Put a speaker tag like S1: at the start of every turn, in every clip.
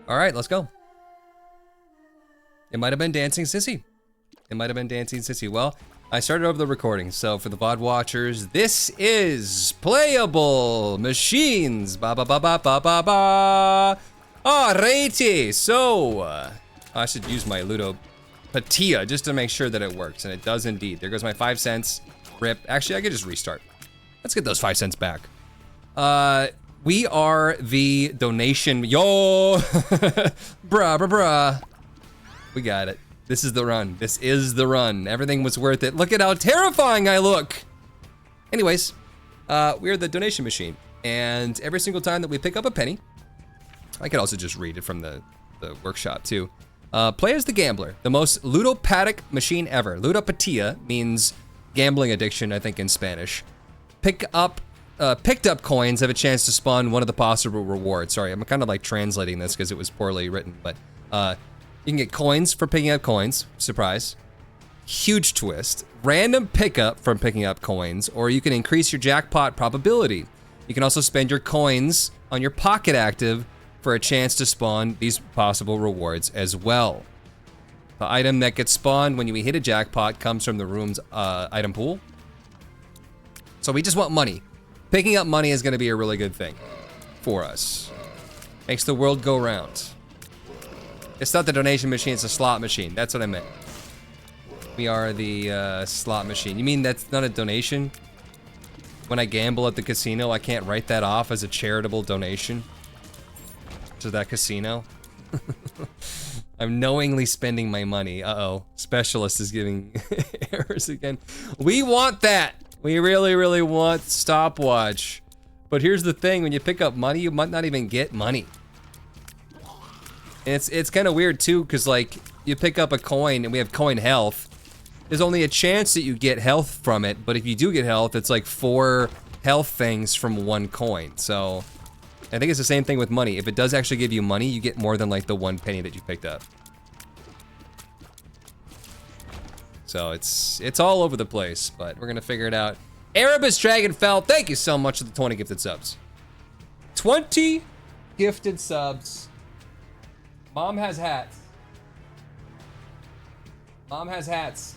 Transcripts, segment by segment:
S1: All right, let's go. It might have been Dancing Sissy. It might have been Dancing Sissy. Well, I started over the recording, so for the VOD watchers, this is Playable Machines. Ba ba ba ba ba ba ba. Alrighty, so I should use my Ludopatia just to make sure that it works, and it does indeed. There goes my 5 cents. Rip. Actually, I could just restart. Let's get those 5 cents back. We are the donation. Yo, bruh. We got it. This is the run. This is the run. Everything was worth it. Look at how terrifying I look. Anyways, we're the donation machine, and every single time that we pick up a penny, I could also just read it from the workshop too. Play as the gambler, the most ludopathic machine ever. Ludopatia means gambling addiction, I think, in Spanish. Picked up coins have a chance to spawn one of the possible rewards. Sorry, I'm kind of like translating this because it was poorly written, but you can get coins for picking up coins. Surprise. Huge twist. Random pickup from picking up coins, or you can increase your jackpot probability. You can also spend your coins on your pocket active for a chance to spawn these possible rewards as well. The item that gets spawned when we hit a jackpot comes from the room's item pool. So we just want money. Picking up money is gonna be a really good thing for us. Makes the world go round. It's not the donation machine, it's a slot machine. That's what I meant. We are the slot machine. You mean that's not a donation? When I gamble at the casino, I can't write that off as a charitable donation to that casino? I'm knowingly spending my money. Uh-oh, Specialist is giving errors again. We want that. We really, really want stopwatch. But here's the thing, when you pick up money, you might not even get money. And it's kind of weird too, because like, you pick up a coin and we have coin health. There's only a chance that you get health from it, but if you do get health, it's like 4 health things from 1 coin. So, I think it's the same thing with money. If it does actually give you money, you get more than like the 1 penny that you picked up. So it's all over the place, but we're gonna figure it out. Erebus Dragonfell, thank you so much for the 20 gifted subs. 20 gifted subs. Mom has hats. Mom has hats.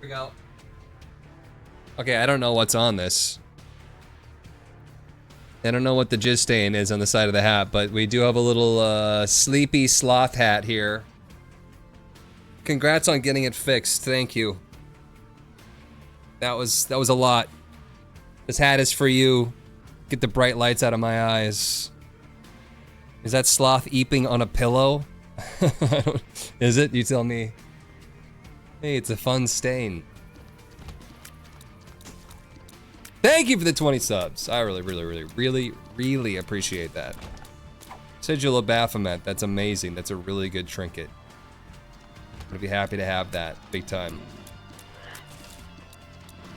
S1: Here we go. Okay, I don't know what's on this. I don't know what the jizz stain is on the side of the hat, but we do have a little sleepy sloth hat here. Congrats on getting it fixed. Thank you. That was a lot. This hat is for you. Get the bright lights out of my eyes. Is that sloth eeping on a pillow? Is it? You tell me. Hey, it's a fun stain. Thank you for the 20 subs. I really appreciate that. Sigil of Baphomet, that's amazing. That's a really good trinket. I'm gonna be happy to have that, big time.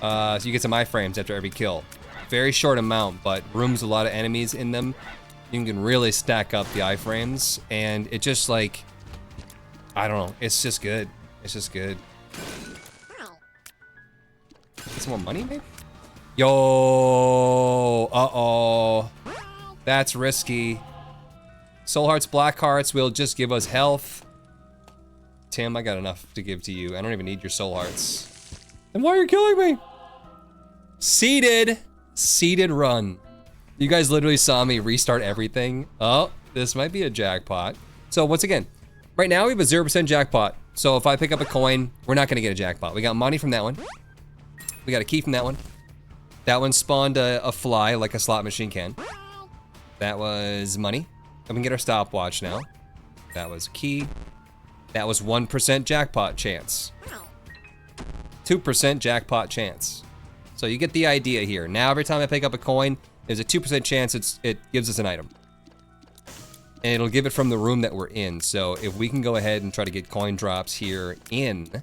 S1: So you get some iframes after every kill. Very short amount, but rooms with a lot of enemies in them. You can really stack up the iframes, and it just like, I don't know, it's just good. It's just good. Get some more money, maybe? Yo, uh-oh. That's risky. Soul Hearts, Black Hearts will just give us health. Tim, I got enough to give to you. I don't even need your Soul Hearts. Then why are you killing me? Seated run. You guys literally saw me restart everything. Oh, this might be a jackpot. So once again, right now we have a 0% jackpot. So if I pick up a coin, we're not gonna get a jackpot. We got money from that one. We got a key from that one. That one spawned a fly like a slot machine can. That was money. And we can get our stopwatch now. That was a key. That was 1% jackpot chance. 2% jackpot chance. So you get the idea here. Now every time I pick up a coin, there's a 2% chance it gives us an item. And it'll give it from the room that we're in. So if we can go ahead and try to get coin drops here in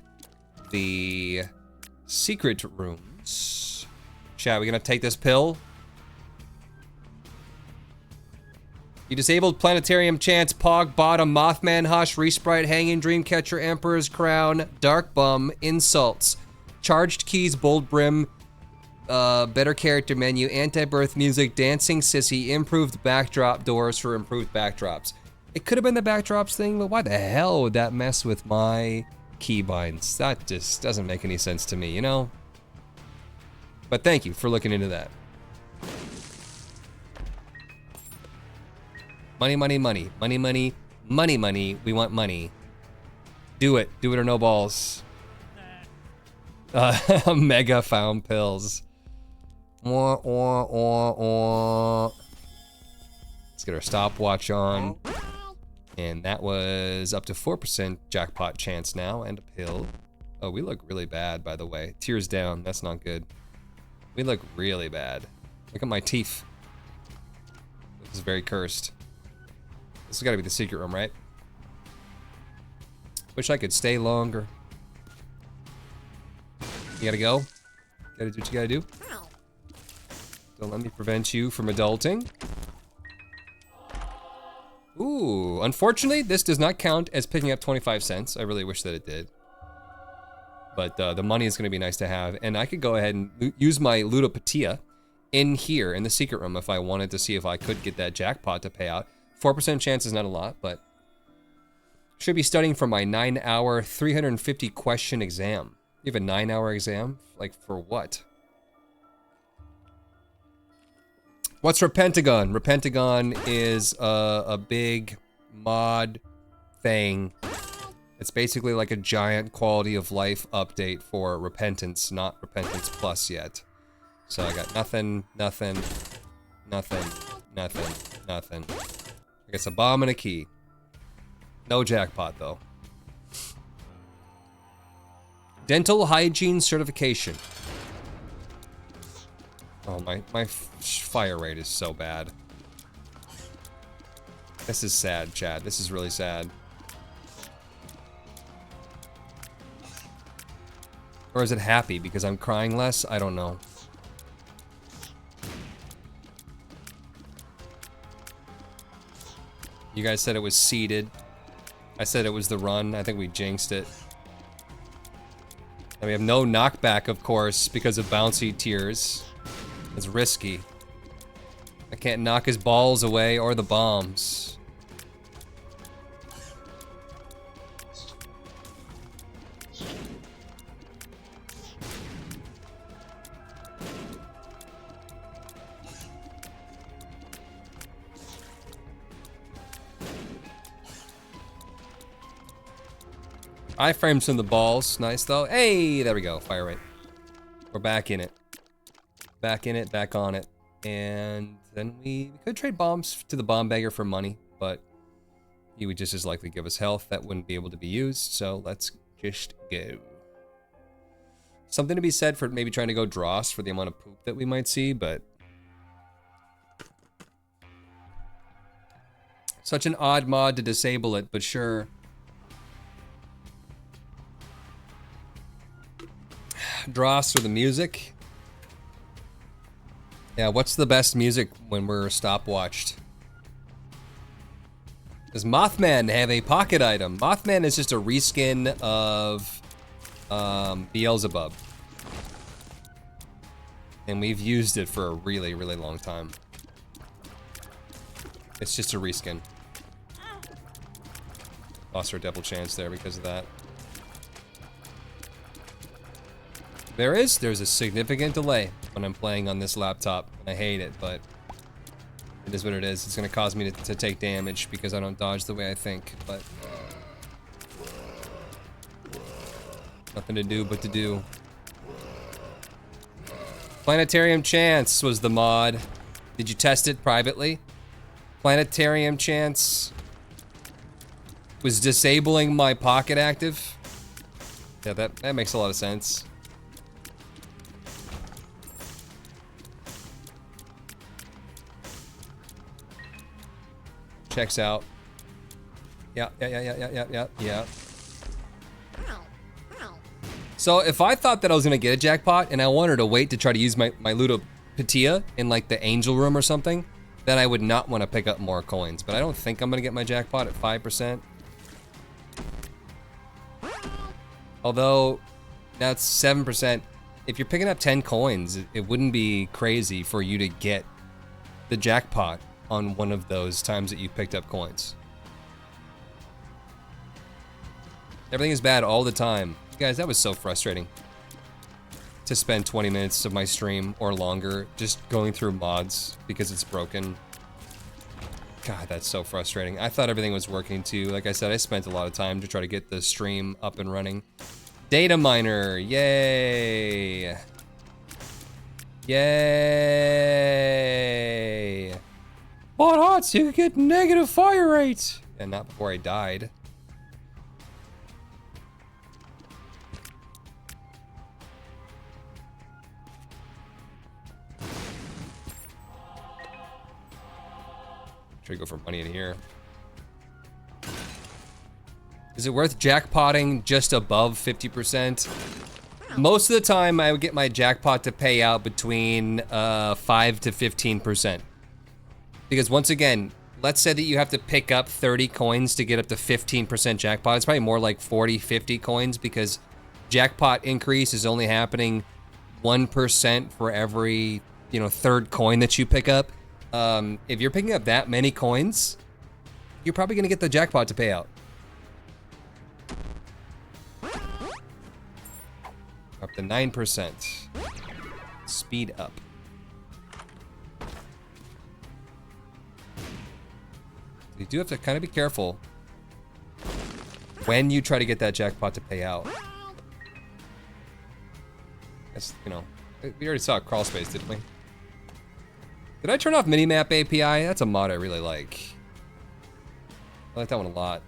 S1: the secret rooms. Chat, we gonna take this pill? You disabled Planetarium Chance, Pog, Bottom, Mothman, Hush, Resprite, Hanging, Dreamcatcher, Emperor's Crown, Dark Bum, Insults, Charged Keys, Bold Brim, better character menu, anti-birth music, dancing sissy, improved backdrop doors for improved backdrops. It could have been the backdrops thing, but why the hell would that mess with my keybinds? That just doesn't make any sense to me, you know? But thank you for looking into that. Money, money, money. Money, money, money, money. We want money. Do it. Do it or no balls. Mega found pills. Let's get our stopwatch on. And that was up to 4% jackpot chance now, and a pill. Oh, we look really bad, by the way. Tears down, that's not good. We look really bad. Look at my teeth. This is very cursed. This has got to be the secret room, right? Wish I could stay longer. You gotta go. Gotta do what you gotta do. Don't let me prevent you from adulting. Ooh, unfortunately, this does not count as picking up 25 cents. I really wish that it did. But the money is gonna be nice to have. And I could go ahead and use my Ludopatia in here, in the secret room, if I wanted to see if I could get that jackpot to pay out. 4% chance is not a lot, but should be studying for my 9-hour, 350 question exam. You have a 9-hour exam? Like, for what? What's Repentagon? Repentagon is a big mod thing. It's basically like a giant quality of life update for Repentance, not Repentance Plus yet. So I got nothing, nothing, nothing, nothing, nothing. I guess a bomb and a key. No jackpot, though. Dental hygiene certification. Oh, my fire rate is so bad. This is sad, Chad. This is really sad. Or is it happy because I'm crying less? I don't know. You guys said it was seeded. I said it was the run. I think we jinxed it. And we have no knockback, of course, because of bouncy tears. It's risky. I can't knock his balls away or the bombs. Iframes from the balls. Nice, though. Hey, there we go. Fire rate. We're back in it. Back in it, back on it. And then we could trade bombs to the bomb bagger for money, but he would just as likely give us health that wouldn't be able to be used, so let's just go. Something to be said for maybe trying to go dross for the amount of poop that we might see, but such an odd mod to disable it, but sure. Dross for the music. Yeah, what's the best music when we're stopwatched? Does Mothman have a pocket item? Mothman is just a reskin of Beelzebub. And we've used it for a really, really long time. It's just a reskin. Lost our double chance there because of that. There's a significant delay when I'm playing on this laptop, and I hate it, but it is what it is. It's gonna cause me to take damage because I don't dodge the way I think, but nothing to do but to do. Planetarium Chance was the mod. Did you test it privately? Planetarium Chance was disabling my pocket active. Yeah, that makes a lot of sense. Checks out. Yeah. So if I thought that I was gonna get a jackpot and I wanted to wait to try to use my Ludopatia in like the angel room or something, then I would not want to pick up more coins. But I don't think I'm gonna get my jackpot at 5%. Although that's 7%. if you're picking up 10 coins, it wouldn't be crazy for you to get the jackpot on one of those times that you picked up coins. Everything is bad all the time. Guys, that was so frustrating. To spend 20 minutes of my stream or longer just going through mods because it's broken. God, that's so frustrating. I thought everything was working too. Like I said, I spent a lot of time to try to get the stream up and running. Data miner, yay! Yay! Bought hot so you could get negative fire rate! And not before I died. Try to go for money in here. Is it worth jackpotting just above 50%? Most of the time, I would get my jackpot to pay out between 5 to 15%. Because once again, let's say that you have to pick up 30 coins to get up to 15% jackpot. It's probably more like 40, 50 coins because jackpot increase is only happening 1% for every, you know, third coin that you pick up. If you're picking up that many coins, you're probably gonna get the jackpot to pay out. Up to 9%. Speed up. You do have to kind of be careful when you try to get that jackpot to pay out. That's, you know, we already saw crawl space, didn't we? Did I turn off minimap API? That's a mod I really like. I like that one a lot.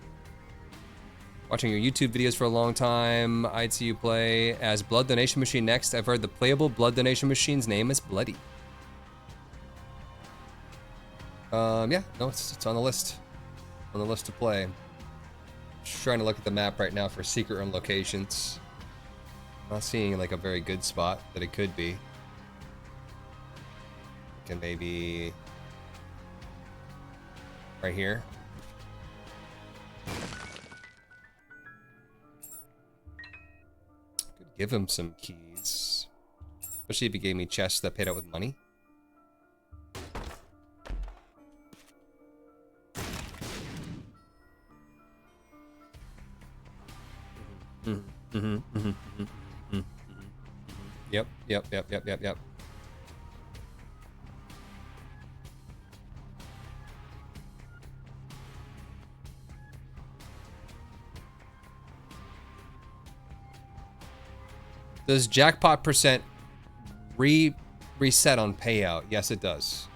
S1: Watching your YouTube videos for a long time. I'd see you play as Blood Donation Machine next. I've heard the playable Blood Donation Machine's name is Bloody. Yeah, no, it's on the list. On the list to play. Just trying to look at the map right now for secret room locations. Not seeing like a very good spot that it could be. Can maybe right here. Could give him some keys, especially if he gave me chests that paid out with money. Yep. Does jackpot percent reset on payout? Yes, it does.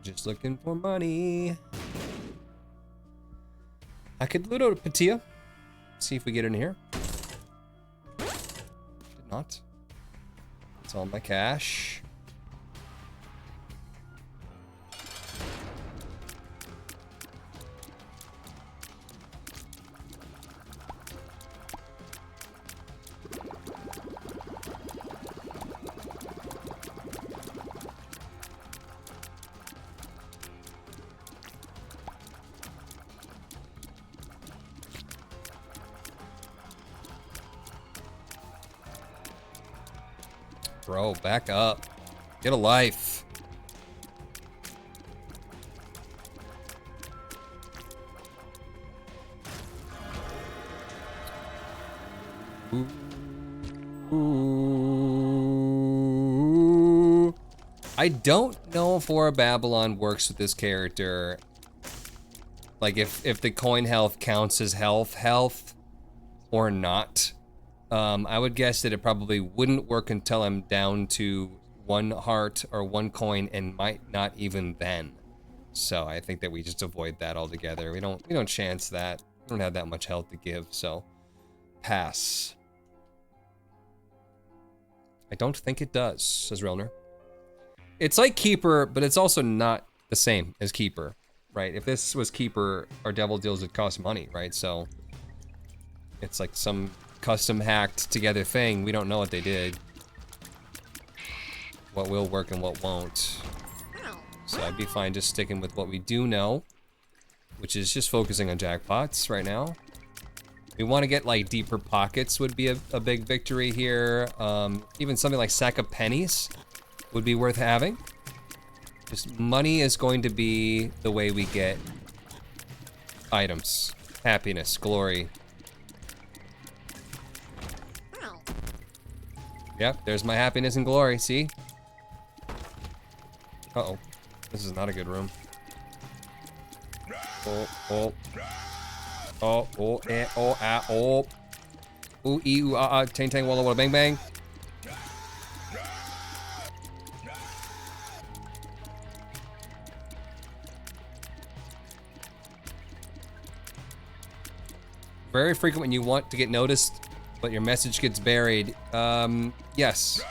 S1: Just looking for money. I could loot out a Patia. See if we get in here. Did not. It's all my cash. Bro, back up. Get a life. Ooh. I don't know if War of Babylon works with this character. Like if the coin health counts as health or not. I would guess that it probably wouldn't work until I'm down to 1 heart or 1 coin, and might not even then. So I think that we just avoid that altogether. We don't chance that. We don't have that much health to give, so pass. I don't think it does, says Relner. It's like Keeper, but it's also not the same as Keeper, right? If this was Keeper, our Devil Deals would cost money, right? So it's like some custom hacked together thing. We don't know what they did. What will work and what won't. So I'd be fine just sticking with what we do know. which is just focusing on jackpots right now. We want to get like deeper pockets would be a big victory here. Even something like sack of pennies would be worth having. Just money is going to be the way we get items, happiness, glory. Yep, there's my happiness and glory, see? Uh-oh, this is not a good room. Oh, ah, oh. Ooh, ee, ooh, ah, ah, tang, tang, walla, walla, bang, bang. Very frequent when you want to get noticed, but your message gets buried. Yes.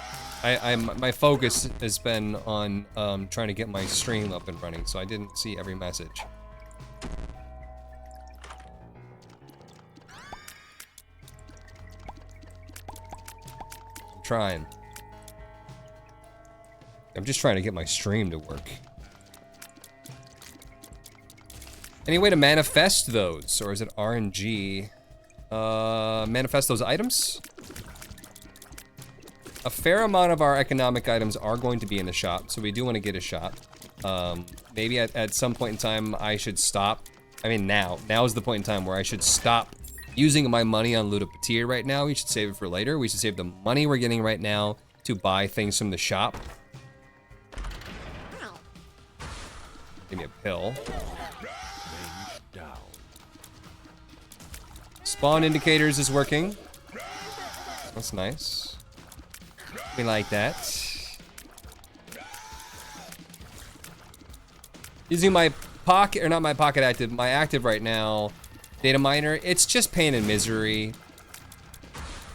S1: My focus has been on trying to get my stream up and running, so I didn't see every message. I'm trying. I'm just trying to get my stream to work. Any way to manifest those, or is it RNG? Manifest those items? A fair amount of our economic items are going to be in the shop, so we do want to get a shop. Maybe at some point in time I should stop. I mean now is the point in time where I should stop using my money on Ludopatir right now. We should save it for later. We should save the money we're getting right now to buy things from the shop. Give me a pill. Spawn indicators is working. That's nice. We like that. Using my pocket, or not my pocket active, my active right now, data miner, it's just pain and misery.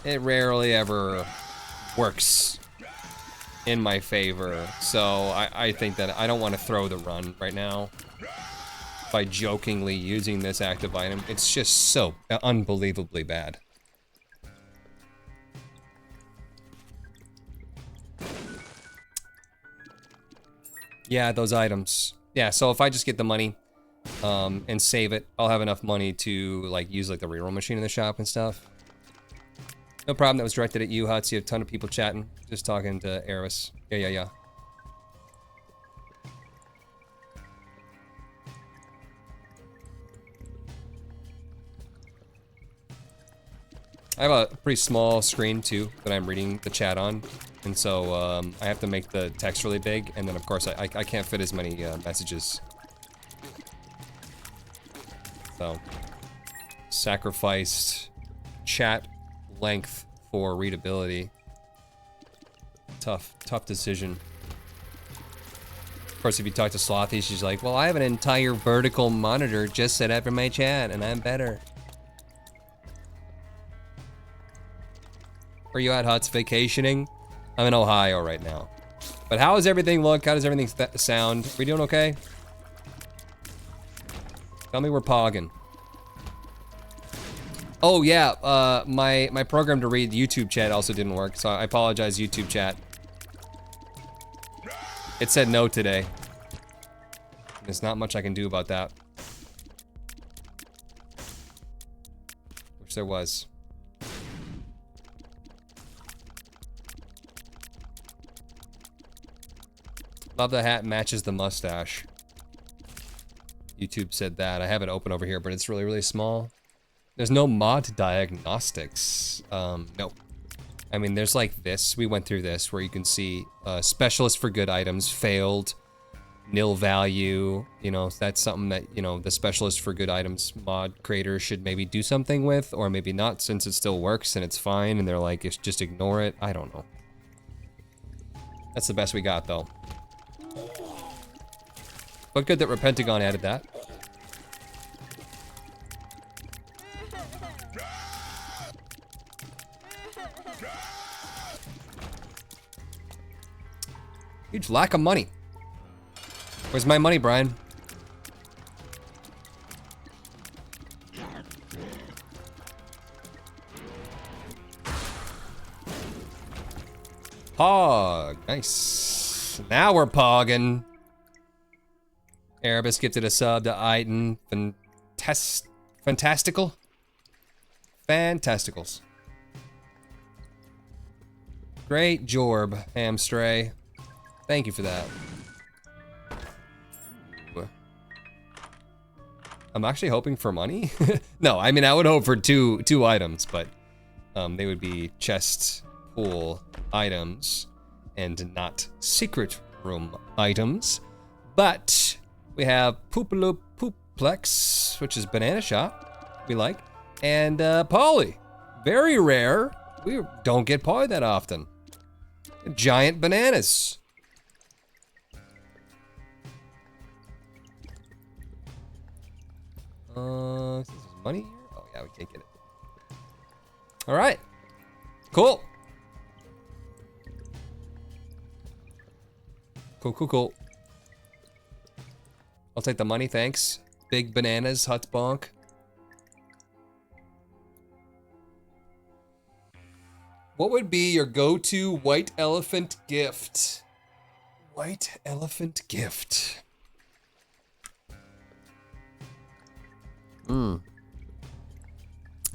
S1: It rarely ever works in my favor. So I think that I don't want to throw the run right now by jokingly using this active item. It's just so unbelievably bad. Yeah, those items. Yeah, so if I just get the money and save it, I'll have enough money to like use like the reroll machine in the shop and stuff. No problem, that was directed at you, Huts. You have a ton of people chatting. Just talking to Eris. Yeah. I have a pretty small screen too that I'm reading the chat on, and so I have to make the text really big, and then of course I can't fit as many messages. So, sacrificed chat length for readability. Tough decision. Of course, if you talk to Slothy, she's like, well, I have an entire vertical monitor just set up for my chat, and I'm better. Are you at Huts vacationing? I'm in Ohio right now. But how does everything look? How does everything sound? We doing okay? Tell me we're pogging. Oh yeah, my program to read YouTube chat also didn't work, so I apologize, YouTube chat. It said no today. There's not much I can do about that. Wish there was. Love the hat matches the mustache. YouTube said that. I have it open over here, but it's really small. There's no mod diagnostics. Nope. I mean, there's like this. We went through this where you can see specialist for good items failed, nil value. You know, that's something that, you know, the specialist for good items mod creator should maybe do something with, or maybe not, since it still works and it's fine. And they're like, just ignore it. I don't know. That's the best we got though. But good that Repentagon added that. Huge lack of money. Where's my money, Brian? Pog. Nice. Now we're pogging. Erebus gifted a sub to Iten. fantastical? Fantasticals. Great jorb, Hamstray. Thank you for that. I'm actually hoping for money. No, I mean, I would hope for two items, but they would be chest pool items and not secret room items. But we have Poopaloop Poopplex, which is banana shop, we like, and Polly, very rare. We don't get Polly that often. Giant bananas. This is money here? Oh yeah, we can't get it. All right, cool. Cool. I'll take the money, thanks. Big bananas, Hut Bonk. What would be your go-to white elephant gift? White elephant gift.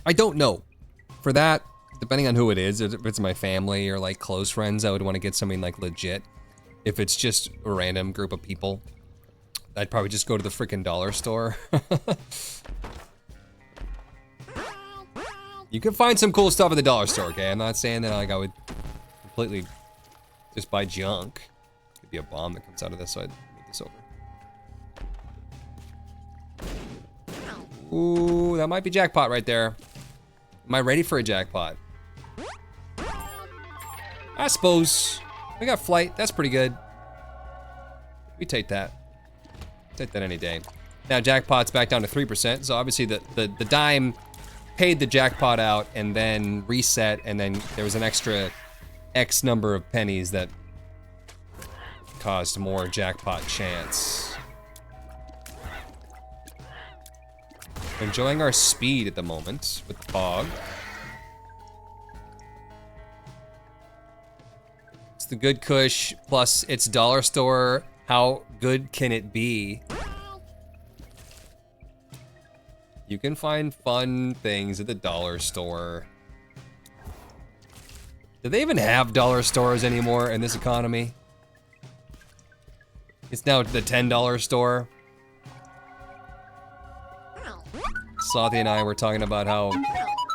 S1: I don't know. For that, depending on who it is, if it's my family or like close friends, I would want to get something like legit. If it's just a random group of people, I'd probably just go to the freaking dollar store. You can find some cool stuff at the dollar store, okay? I'm not saying that like I would completely just buy junk. Could be a bomb that comes out of this, so I'd move this over. Ooh, that might be jackpot right there. Am I ready for a jackpot? I suppose. We got flight, that's pretty good. We take that. Take that any day. Now jackpot's back down to 3%, so obviously the dime paid the jackpot out and then reset, and then there was an extra X number of pennies that caused more jackpot chance. Enjoying our speed at the moment with the fog. It's the good kush plus it's dollar store. How good can it be? You can find fun things at the dollar store. Do they even have dollar stores anymore in this economy? It's now the $10 store. Sathi and I were talking about how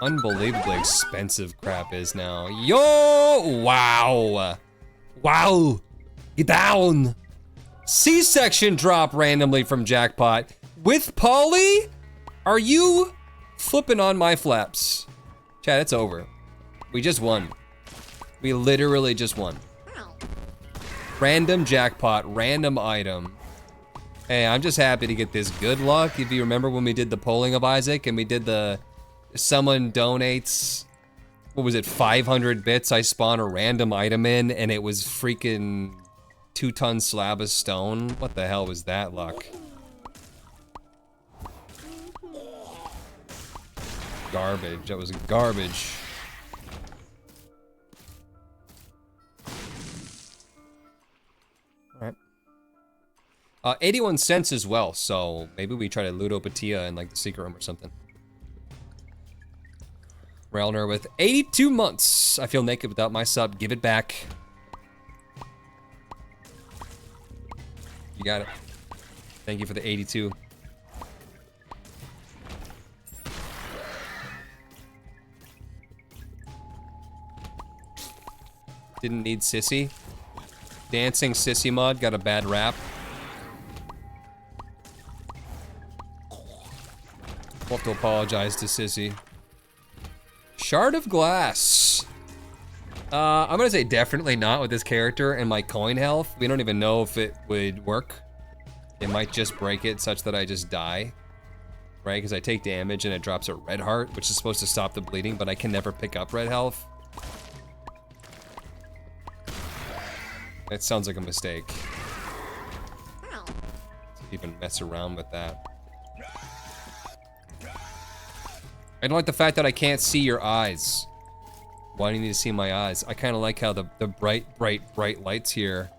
S1: unbelievably expensive crap is now. Yo! Wow! Wow! Get down! C-section drop randomly from jackpot. With Polly? Are you flipping on my flaps? Chat, it's over. We just won. We literally just won. Random jackpot, random item. Hey, I'm just happy to get this good luck. If you remember when we did the polling of Isaac and we did the someone donates, what was it, 500 bits, I spawn a random item in and it was freaking 2-ton slab of stone. What the hell was that luck? Garbage, that was garbage. All right. 81 cents as well, so maybe we try to Ludopatia in like the secret room or something. Relner with 82 months. I feel naked without my sub. Give it back. You got it. Thank you for the 82. Didn't need Sissy. Dancing Sissy mod got a bad rap. We'll have to apologize to Sissy. Shard of glass. I'm gonna say definitely not with this character and my coin health. We don't even know if it would work. It might just break it such that I just die. Right, because I take damage and it drops a red heart, which is supposed to stop the bleeding, but I can never pick up red health. That sounds like a mistake. To even mess around with that. I don't like the fact that I can't see your eyes. Why do you need to see my eyes? I kind of like how the bright lights here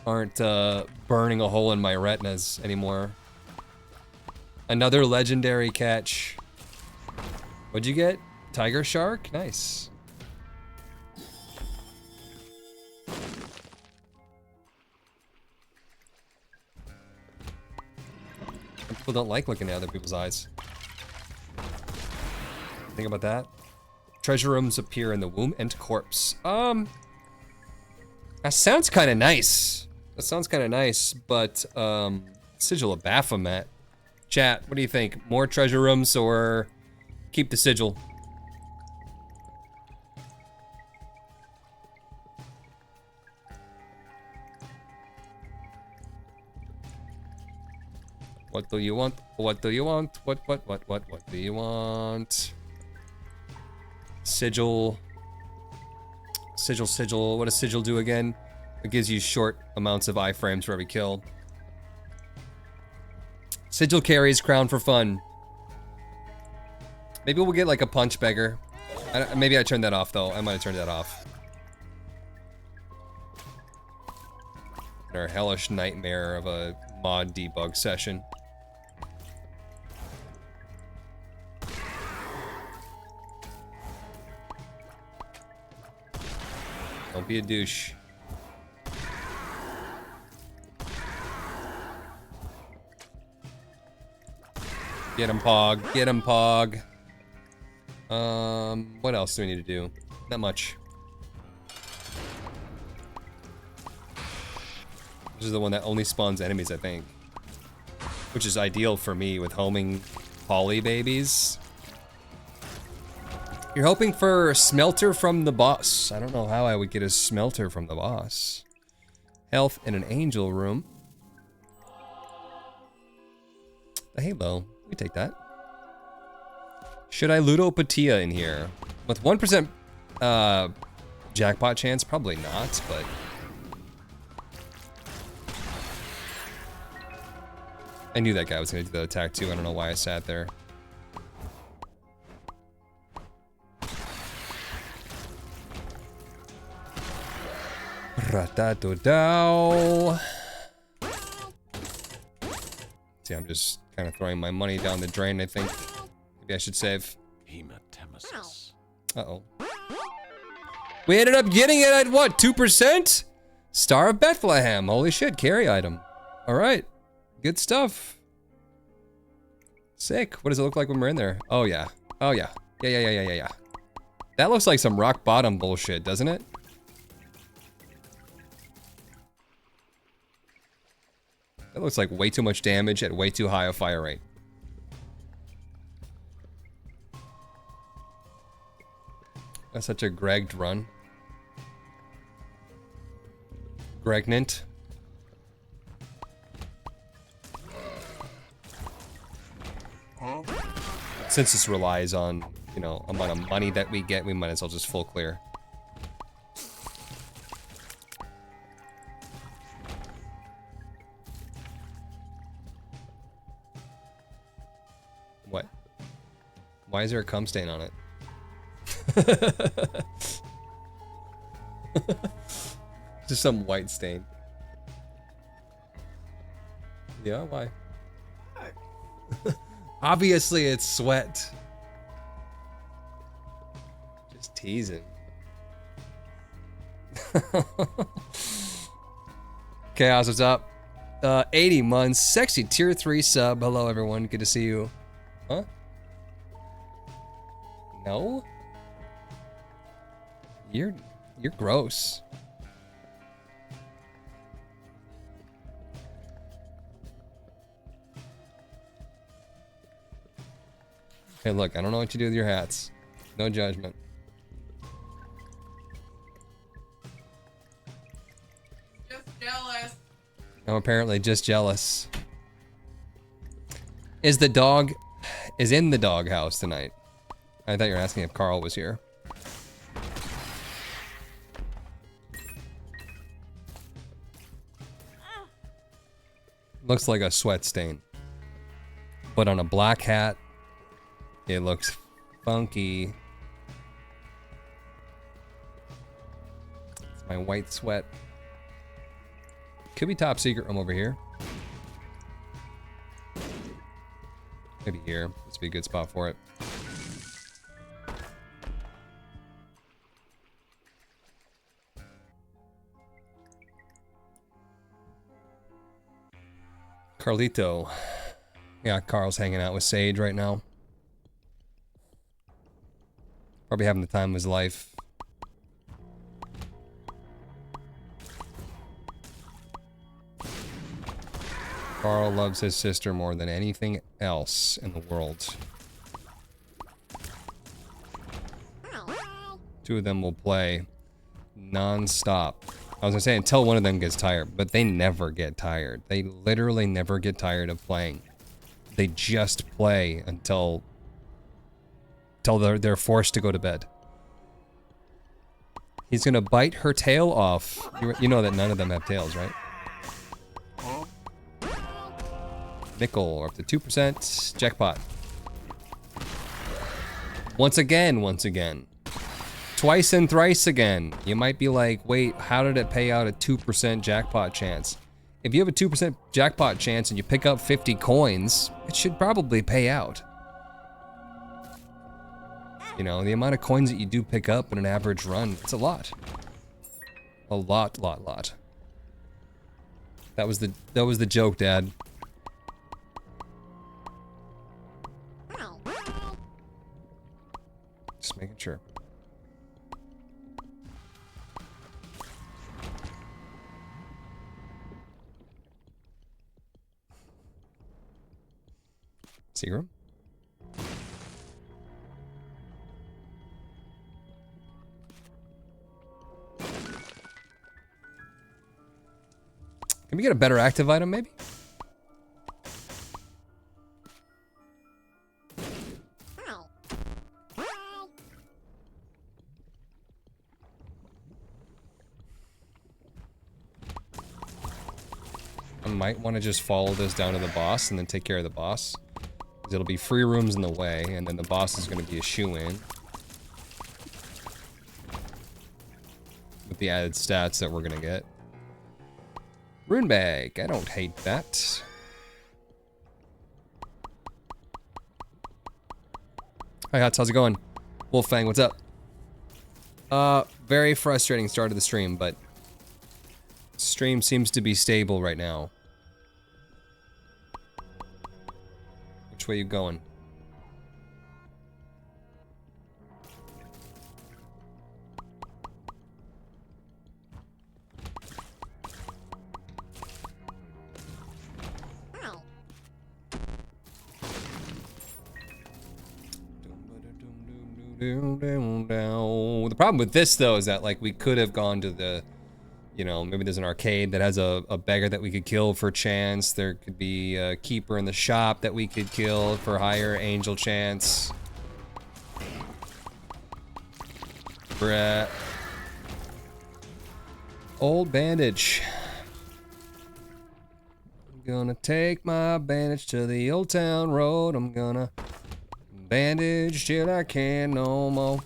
S1: aren't burning a hole in my retinas anymore. Another legendary catch. What'd you get? Tiger shark? Nice. People don't like looking at other people's eyes. Think about that. Treasure rooms appear in the womb and corpse. That sounds kind of nice. That sounds kind of nice, but sigil of Baphomet. Chat, what do you think? More treasure rooms or keep the sigil? What do you want? What do you want? What do you want? Sigil. Sigil. What does sigil do again? It gives you short amounts of iframes for every kill. Sigil carries crown for fun. Maybe we'll get like a punch beggar. Maybe I turned that off though. I might have turned that off. Our hellish nightmare of a mod debug session. Don't be a douche. Get him, Pog. Get him, Pog. What else do we need to do? Not much. This is the one that only spawns enemies, I think. Which is ideal for me with homing poly babies. You're hoping for smelter from the boss. I don't know how I would get a smelter from the boss. Health in an angel room. The halo. We take that. Should I ludopatia in here? With 1% jackpot chance? Probably not, but... I knew that guy was gonna do that attack too. I don't know why I sat there. Ratatodow. See, I'm just kind of throwing my money down the drain, I think. Maybe I should save. Uh-oh. We ended up getting it at what, 2%? Star of Bethlehem. Holy shit, carry item. All right, good stuff. Sick. What does it look like when we're in there? Oh yeah. Oh yeah. Yeah. That looks like some rock bottom bullshit, doesn't it? That looks like way too much damage at way too high a fire rate. That's such a Gregged run. Gregnant. Since this relies on, you know, amount of money that we get, we might as well just full clear. What? Why is there a cum stain on it? Just some white stain. Yeah, why? Obviously it's sweat. Just teasing. Chaos, what's up? 80 months, sexy tier 3 sub. Hello everyone, good to see you. Huh? No? You're gross. Hey, look, I don't know what you do with your hats. No judgment.
S2: Just jealous.
S1: I'm apparently just jealous. Is in the doghouse tonight? I thought you were asking if Carl was here. Looks like a sweat stain. But on a black hat, it looks funky. It's my white sweat. Could be top secret room over here. Maybe here. This would be a good spot for it. Carlito. Yeah, Carl's hanging out with Sage right now. Probably having the time of his life. Carl loves his sister more than anything else in the world. Two of them will play non-stop. I was gonna say until one of them gets tired, but they never get tired. They literally never get tired of playing. They just play until they're forced to go to bed. He's gonna bite her tail off. You know that none of them have tails, right? Nickel, up to 2%. Jackpot. Once again. Twice and thrice again. You might be like, wait, how did it pay out a 2% jackpot chance? If you have a 2% jackpot chance and you pick up 50 coins, it should probably pay out. You know, the amount of coins that you do pick up in an average run, it's a lot. A lot. That was the joke, Dad. Just making sure. Seagram? Can we get a better active item, maybe? I might want to just follow this down to the boss and then take care of the boss. It'll be free rooms in the way, and then the boss is going to be a shoo-in. With the added stats that we're going to get. Rune bag, I don't hate that. Hi Hots, how's it going? Wolfang, what's up? Very frustrating start of the stream, but stream seems to be stable right now. Which way you going? The problem with this though is that like we could have gone to the, you know, maybe there's an arcade that has a beggar that we could kill for chance. There could be a keeper in the shop that we could kill for higher angel chance. Bruh. Old bandage. I'm gonna take my bandage to the old town road. I'm gonna bandage till I can no more.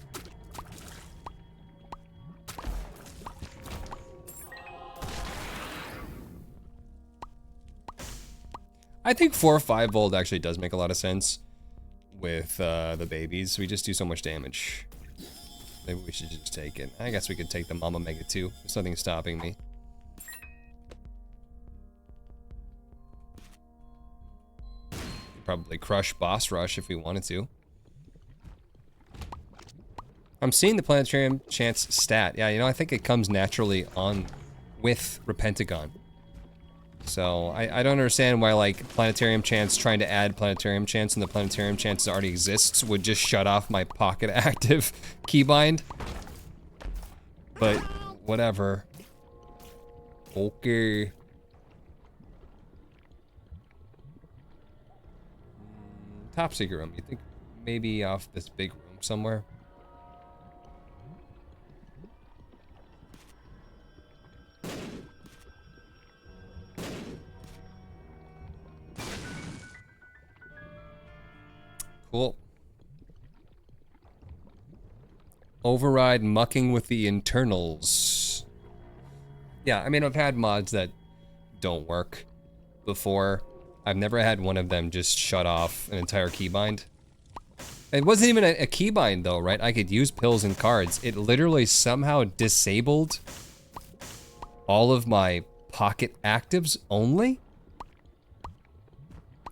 S1: I think 4 or 5 volt actually does make a lot of sense with the babies. We just do so much damage. Maybe we should just take it. I guess we could take the Mama Mega too. There's nothing stopping me. Probably crush Boss Rush if we wanted to. I'm seeing the Planetarium chance stat. Yeah, you know, I think it comes naturally on with Repentagon. So, I don't understand why, like, Planetarium chance trying to add Planetarium chance and the Planetarium chance that already exists would just shut off my pocket active keybind. But, whatever. Okay. Top secret room. You think maybe off this big room somewhere? Cool. Override mucking with the internals. Yeah, I mean, I've had mods that don't work before. I've never had one of them just shut off an entire keybind. It wasn't even a keybind though, right? I could use pills and cards. It literally somehow disabled all of my pocket actives only?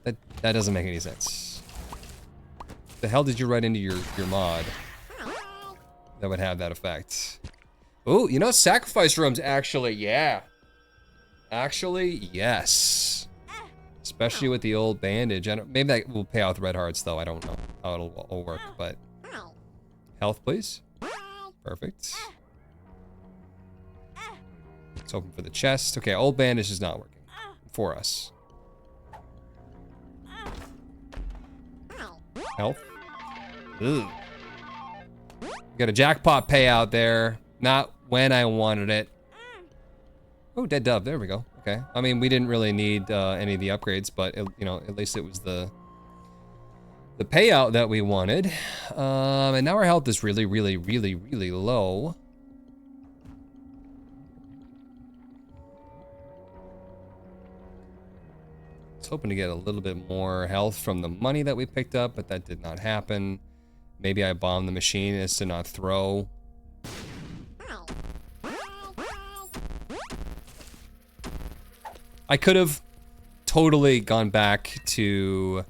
S1: That doesn't make any sense. The hell did you write into your mod that would have that effect? Oh, you know, sacrifice rooms actually, yeah. Actually, yes. Especially with the old bandage. Maybe that will pay out with red hearts though, I don't know how it'll work, but. Health, please. Perfect. Let's open for the chest. Okay, old bandage is not working for us. Health. Ugh. Got a jackpot payout there. Not when I wanted it. Oh, dead dove. There we go. Okay. I mean, we didn't really need any of the upgrades, but it, you know, at least it was the payout that we wanted. And now our health is really, really, really, really low. Hoping to get a little bit more health from the money that we picked up, but that did not happen. Maybe I bombed the machine as to not throw. I could have totally gone back to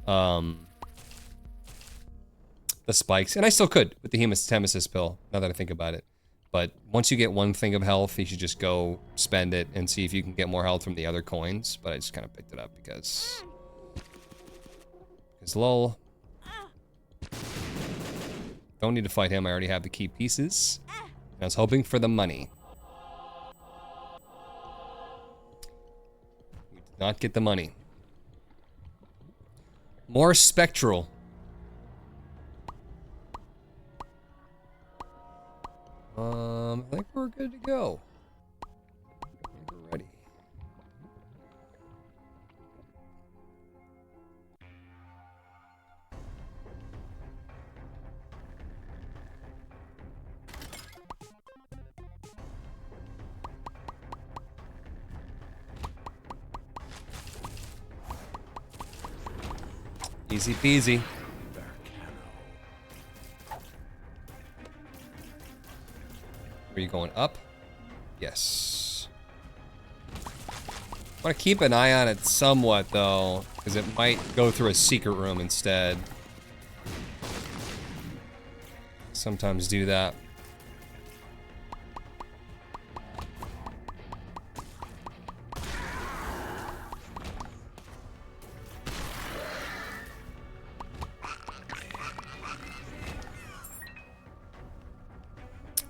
S1: the spikes, and I still could with the hematemesis pill, now that I think about it. But once you get one thing of health, you should just go spend it and see if you can get more health from the other coins. But I just kind of picked it up because lol. Don't need to fight him, I already have the key pieces. I was hoping for the money. We did not get the money. More spectral. I think we're good to go. I think we're ready. Easy peasy. Are you going up? Yes. I want to keep an eye on it somewhat though, because it might go through a secret room instead. Sometimes do that.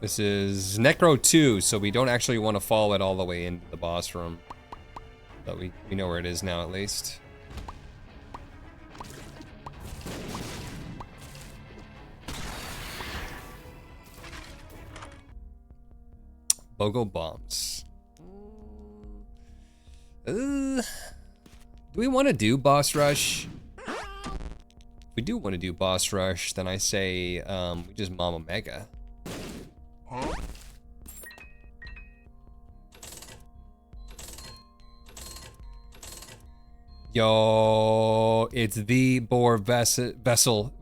S1: This is Necro 2, so we don't actually want to follow it all the way into the boss room. But we know where it is now, at least. BOGO bombs. Do we want to do boss rush? If we do want to do boss rush, then I say we just Mama Mega. Yo, it's the Boar vessel.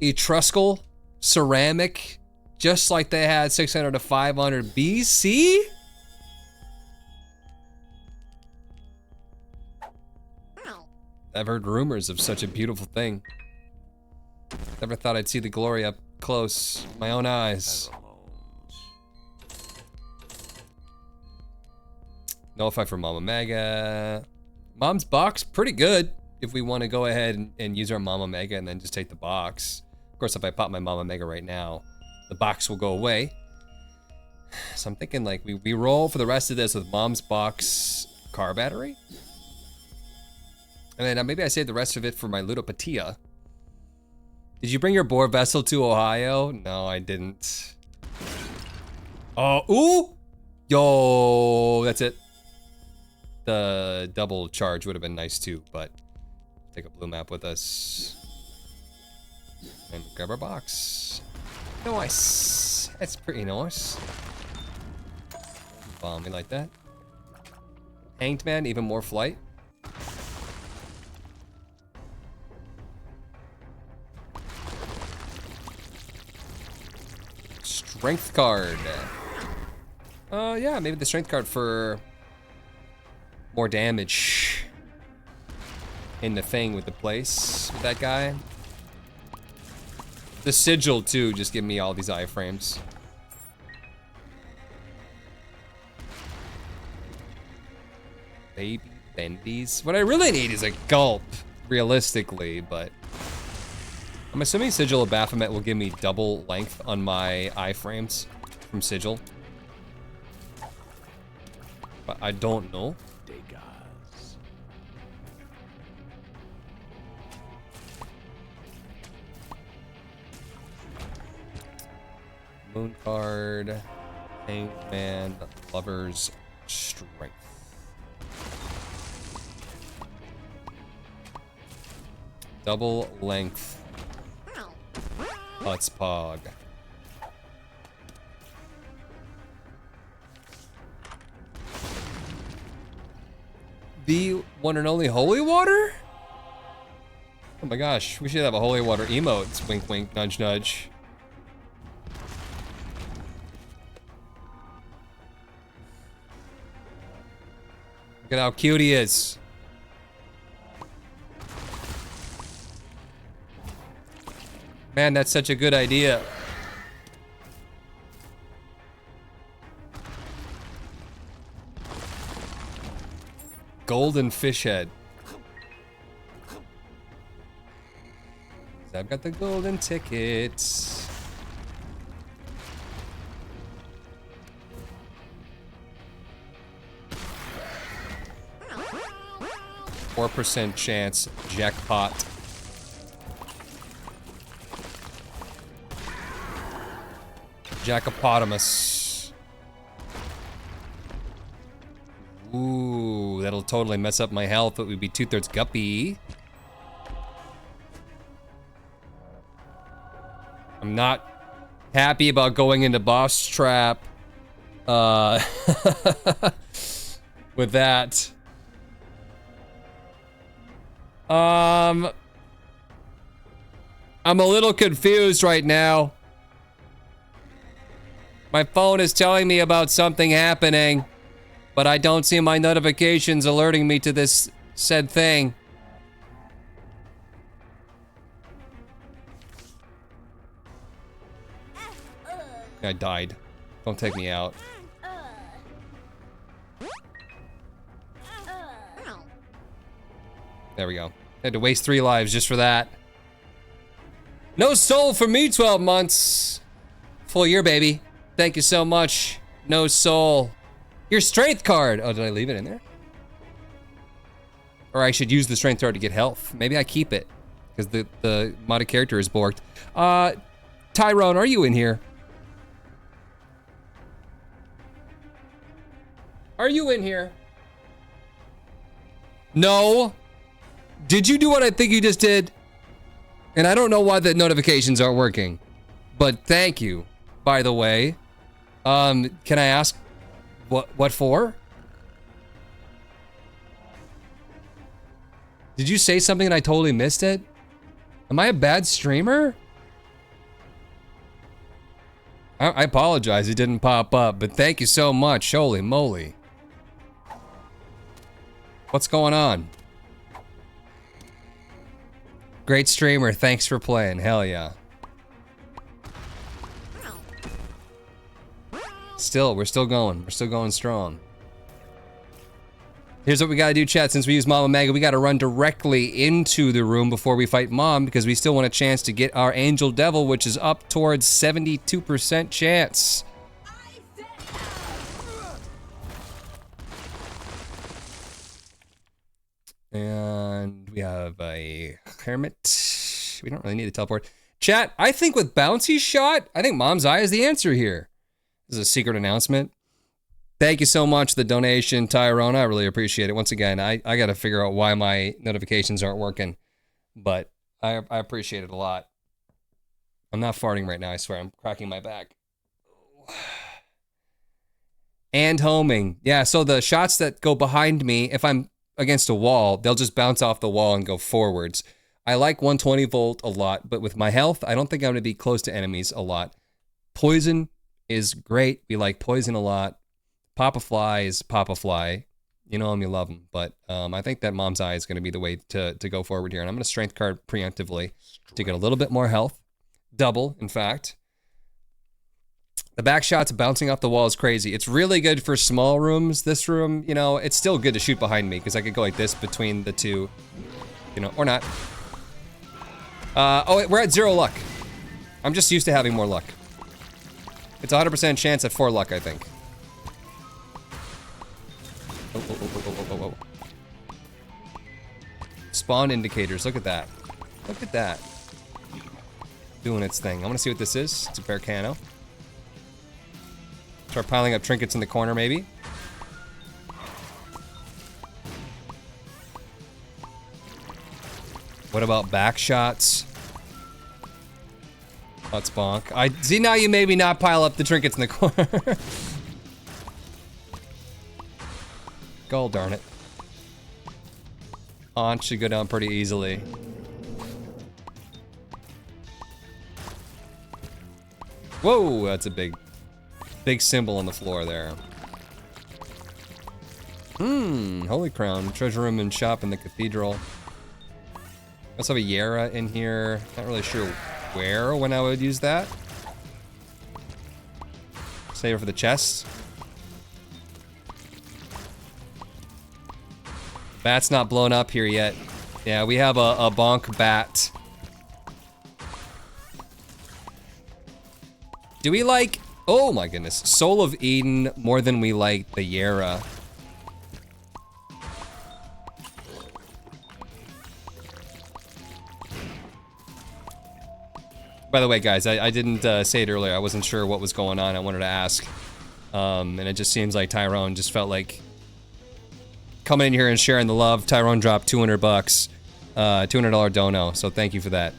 S1: Etruscal, ceramic, just like they had 600 to 500 BC? I've heard rumors of such a beautiful thing. Never thought I'd see the glory up close, my own eyes. Nullify for Mama Mega. Mom's box, pretty good. If we want to go ahead and use our Mama Mega and then just take the box. Of course, if I pop my Mama Mega right now, the box will go away. So I'm thinking like we roll for the rest of this with Mom's box car battery. And then maybe I save the rest of it for my Ludopatia. Did you bring your Boar vessel to Ohio? No, I didn't. Oh, ooh! Yo, that's it. The double charge would have been nice too, but take a blue map with us. And grab our box. Nice. That's pretty nice. Bomb me like that. Hanged Man, even more flight. strength card. Yeah, maybe the strength card for more damage in the thing with the place with that guy. The sigil too, just give me all these iframes. Baby bendies. What I really need is a gulp, realistically, but I'm assuming Sigil of Baphomet will give me double length on my iframes from Sigil. But I don't know. Moon card, Hangman, Lover's Strength. Double length. Let's pog. The one and only holy water? Oh my gosh, we should have a holy water emote. Wink wink, nudge nudge. Look at how cute he is. Man, that's such a good idea. Golden fish head. I've got the golden ticket. 4% chance, jackpot. Jackopotamus. Ooh, that'll totally mess up my health. It would be 2/3 guppy. I'm not happy about going into boss trap with that. I'm a little confused right now. My phone is telling me about something happening, but I don't see my notifications alerting me to this said thing. I died. Don't take me out. There we go. Had to waste 3 lives just for that. No soul for me, 12 months. Full year, baby. Thank you so much. No soul. Your strength card. Oh, did I leave it in there? Or I should use the strength card to get health. Maybe I keep it. Because the modded character is borked. Tyrone, are you in here? Are you in here? No. Did you do what I think you just did? And I don't know why the notifications aren't working. But thank you, by the way. Can I ask what for? Did you say something and I totally missed it? Am I a bad streamer? I apologize, it didn't pop up, but thank you so much. Holy moly. What's going on? Great streamer, thanks for playing. Hell yeah. Still, we're still going. We're still going strong. Here's what we gotta do, chat. Since we use Mama Mega, we gotta run directly into the room before we fight Mom, because we still want a chance to get our Angel Devil, which is up towards 72% chance. And we have a Hermit. We don't really need a teleport. Chat, I think with Bouncy Shot, I think Mom's Eye is the answer here. This is a secret announcement. Thank you so much for the donation, Tyrone. I really appreciate it. Once again, I got to figure out why my notifications aren't working, but I appreciate it a lot. I'm not farting right now, I swear. I'm cracking my back. And homing. Yeah, so the shots that go behind me, if I'm against a wall, they'll just bounce off the wall and go forwards. I like 120 volt a lot, but with my health, I don't think I'm going to be close to enemies a lot. Poison is great. We like poison a lot. Pop a fly is pop a fly. You know him, you love him. But I think that Mom's Eye is going to be the way to go forward here. And I'm going to strength card preemptively to get a little bit more health. Double, in fact. The back shots bouncing off the wall is crazy. It's really good for small rooms. This room, you know, it's still good to shoot behind me because I could go like this between the two, you know, or not. Oh, we're at 0 luck. I'm just used to having more luck. It's a 100% chance at 4 luck, I think. Oh. Spawn indicators, look at that. Look at that. Doing its thing. I want to see what this is. It's a Bearcano. Start piling up trinkets in the corner, maybe. What about back shots? Let's bonk. I see, now you maybe not pile up the trinkets in the corner. God darn it. Aunt should go down pretty easily. Whoa, that's a big symbol on the floor there. Holy Crown. Treasure room and shop in the cathedral. I also have a Yara in here. Not really sure where or when I would use that. Save it for the chest. Bat's not blown up here yet. Yeah, we have a bonk bat. Do we like... Oh my goodness. Soul of Eden more than we like the Yara. By the way, guys, I didn't say it earlier. I wasn't sure what was going on. I wanted to ask. And it just seems like Tyrone just felt like coming in here and sharing the love. Tyrone dropped 200 bucks. $200 dono. So thank you for that.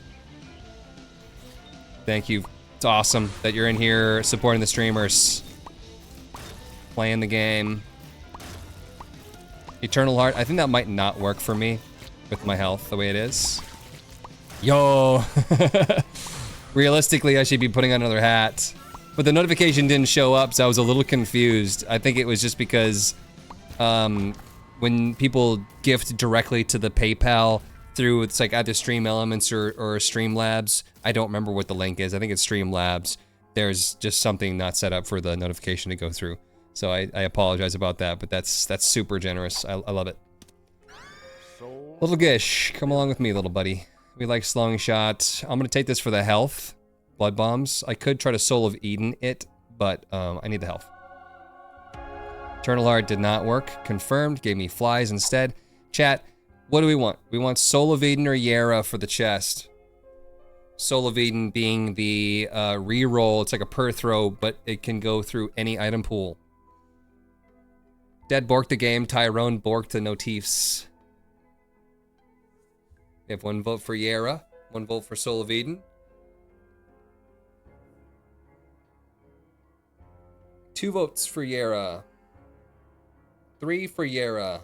S1: Thank you. It's awesome that you're in here supporting the streamers. Playing the game. Eternal Heart. I think that might not work for me with my health the way it is. Yo! Realistically, I should be putting on another hat. But the notification didn't show up, so I was a little confused. I think it was just because when people gift directly to the PayPal through, it's like either Stream Elements or Streamlabs. I don't remember what the link is. I think it's Streamlabs. There's just something not set up for the notification to go through. So I apologize about that, but that's super generous. I love it. Little Gish, come along with me, little buddy. We like slowing shot. I'm gonna take this for the health. Blood bombs. I could try to Soul of Eden it, but I need the health. Eternal Heart did not work. Confirmed. Gave me flies instead. Chat, what do we want? We want Soul of Eden or Yara for the chest. Soul of Eden being the reroll. It's like a per throw, but it can go through any item pool. Dead borked the game. Tyrone borked the notifs. We have 1 vote for Yara, 1 vote for Soul of Eden. 2 votes for Yara. 3 for Yara.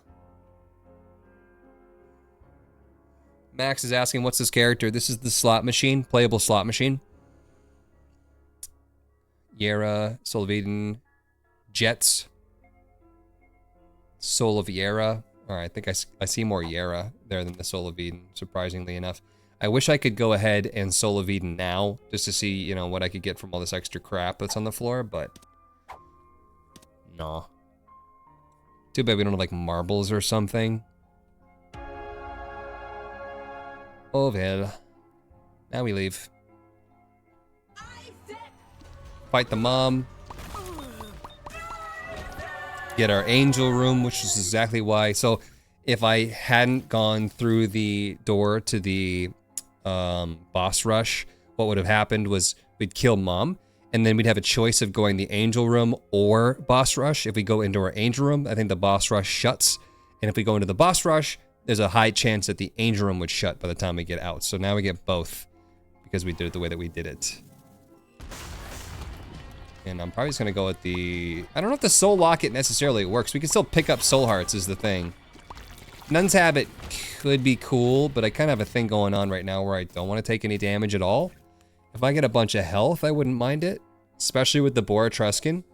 S1: Max is asking, what's this character? This is the slot machine, playable slot machine. Yara, Soul of Eden, Jets, Soul of Yara. All right, I think I see more Yara there than the Soul of Eden, surprisingly enough. I wish I could go ahead and Soul of Eden now, just to see, you know, what I could get from all this extra crap that's on the floor, but... no. Too bad we don't have, like, marbles or something. Oh, well. Now we leave. Fight the mom. Get our angel room, which is exactly why. So if I hadn't gone through the door to the boss rush, what would have happened was we'd kill mom, and then we'd have a choice of going the angel room or boss rush. If we go into our angel room, I think the boss rush shuts. And if we go into the boss rush, there's a high chance that the angel room would shut by the time we get out. So now we get both because we did it the way that we did it. And I'm probably just gonna go with the... I don't know if the soul locket necessarily works. We can still pick up soul hearts is the thing. Nun's Habit could be cool, but I kind of have a thing going on right now where I don't want to take any damage at all. If I get a bunch of health, I wouldn't mind it. especially with the boar Etruscan.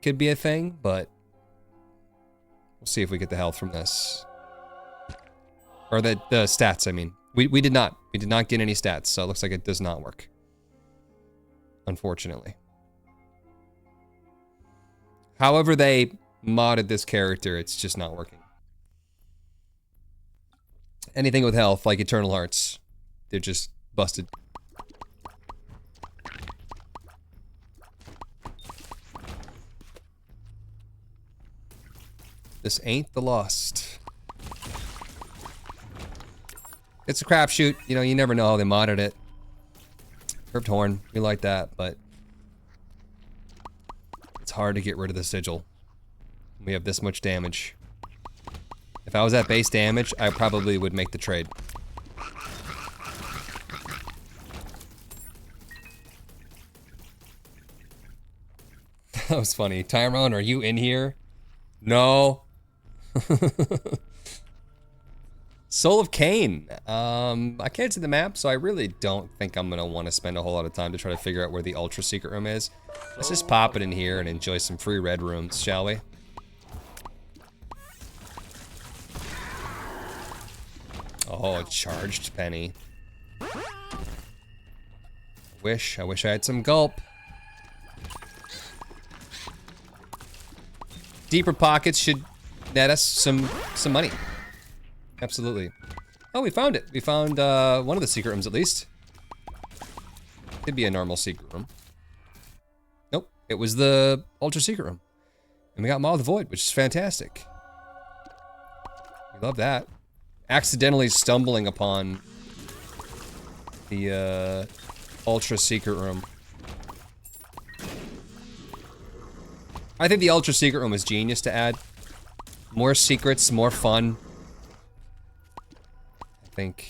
S1: Could be a thing, but we'll see if we get the health from this. Or the stats, I mean. We did not. We did not get any stats, so it looks like it does not work. Unfortunately. However they modded this character, it's just not working. Anything with health, like Eternal Hearts, they're just busted. This ain't the Lost. It's a crapshoot. You know, you never know how they modded it. Curved horn, we like that, but it's hard to get rid of the sigil. We have this much damage. If I was at base damage, I probably would make the trade. That was funny. Tyrone, are you in here? No. Soul of Cain. I can't see the map, so I really don't think I'm gonna want to spend a whole lot of time to try to figure out where the Ultra Secret Room is. Let's just pop it in here and enjoy some free red rooms, shall we? Oh, charged penny. I wish I had some gulp. Deeper pockets should net us some money. Absolutely. Oh, we found it. We found one of the secret rooms at least. Could be a normal secret room. Nope, it was the ultra secret room. And we got Maw of the Void, which is fantastic. We love that. Accidentally stumbling upon the ultra secret room. I think the ultra secret room is genius to add. More secrets, more fun. I think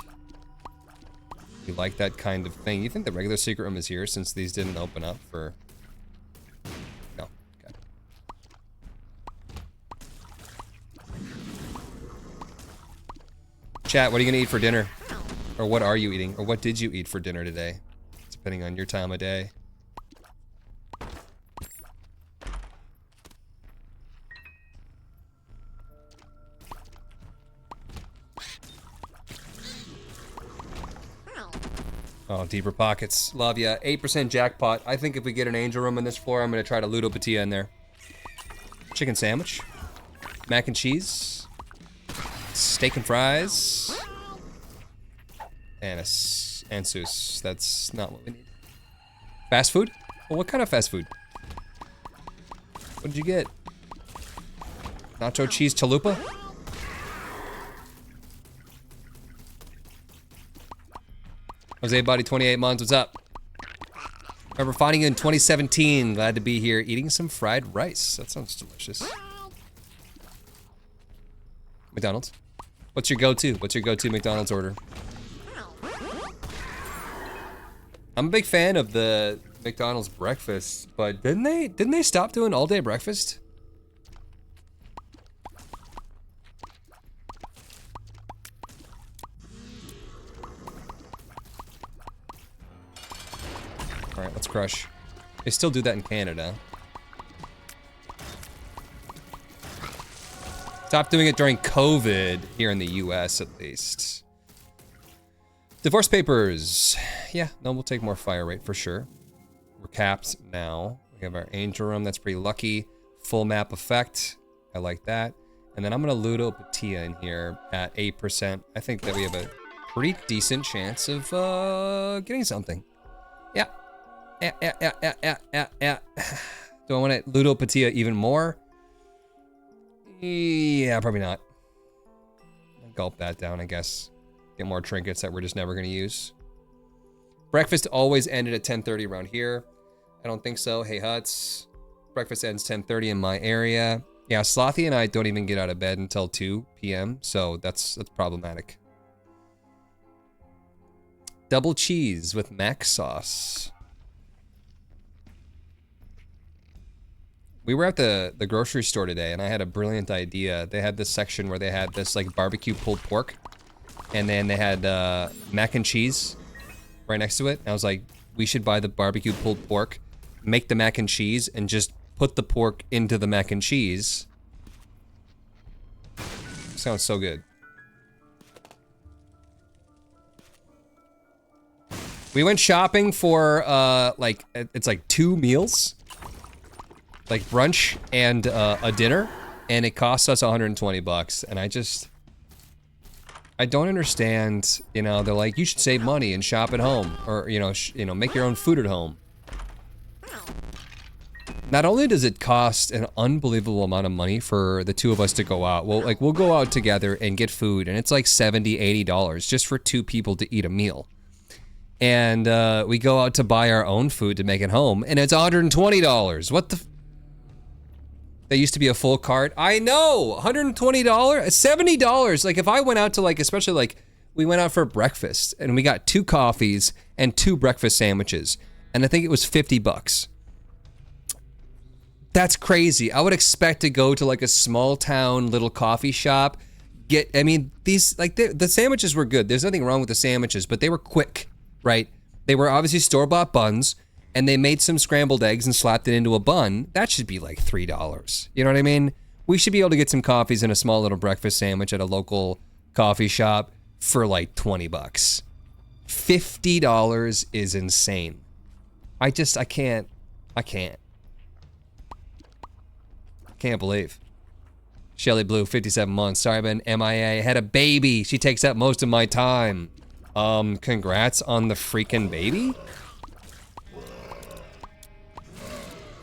S1: you like that kind of thing. You think the regular secret room is here since these didn't open up for... No, okay. Chat, what are you gonna eat for dinner? Or what are you eating? Or what did you eat for dinner today? Depending on your time of day. Oh, deeper pockets. Love ya. 8% jackpot. I think if we get an angel room on this floor, I'm gonna try to ludopatia in there. Chicken sandwich. Mac and cheese. Steak and fries. And Seuss. That's not what we need. Fast food? Well, what kind of fast food? What did you get? Nacho cheese chalupa? Jose Body 28 months, what's up? Remember finding you in 2017. Glad to be here eating some fried rice. That sounds delicious. McDonald's. What's your go-to? What's your go-to McDonald's order? I'm a big fan of the McDonald's breakfast, but didn't they stop doing all-day breakfast? Alright, let's crush. They still do that in Canada. Stop doing it during COVID, here in the US at least. Divorce papers. Yeah, no, we'll take more fire rate for sure. We're capped now. We have our angel room, that's pretty lucky. Full map effect, I like that. And then I'm gonna ludopatia in here at 8%. I think that we have a pretty decent chance of getting something. Yeah. Yeah. Do I want to ludopatia even more? Yeah, probably not. I'll gulp that down, I guess. Get more trinkets that we're just never going to use. Breakfast always ended at 10:30 around here. I don't think so. Hey, Huts. Breakfast ends 10:30 in my area. Yeah, Slothy and I don't even get out of bed until 2 p.m., so that's problematic. Double cheese with mac sauce. We were at the grocery store today, and I had a brilliant idea. They had this section where they had this like barbecue pulled pork, and then they had mac and cheese right next to it. And I was like, we should buy the barbecue pulled pork, make the mac and cheese and just put the pork into the mac and cheese. Sounds so good. We went shopping for, like, it's like 2 meals. Like brunch and a dinner. And it cost us 120 bucks. And I don't understand, you know, they're like, you should save money and shop at home. Or, you know, make your own food at home. Not only does it cost an unbelievable amount of money for the 2 of us to go out. Well, like, we'll go out together and get food. And it's like $70, $80 just for 2 people to eat a meal. And we go out to buy our own food to make it home. And it's $120. What the... That used to be a full cart. I know, $120, $70. Like if I went out to like, especially like, we went out for breakfast and we got 2 coffees and 2 breakfast sandwiches. And I think it was 50 bucks. That's crazy. I would expect to go to like a small town little coffee shop. I mean, these, like the sandwiches were good. There's nothing wrong with the sandwiches, but they were quick, right? They were obviously store-bought buns. And they made some scrambled eggs and slapped it into a bun. That should be like $3. You know what I mean? We should be able to get some coffees and a small little breakfast sandwich at a local coffee shop for like 20 bucks. $50 is insane. I can't believe. Shelly Blue, 57 months. Sorry, I've been MIA. I had a baby. She takes up most of my time. Congrats on the freaking baby?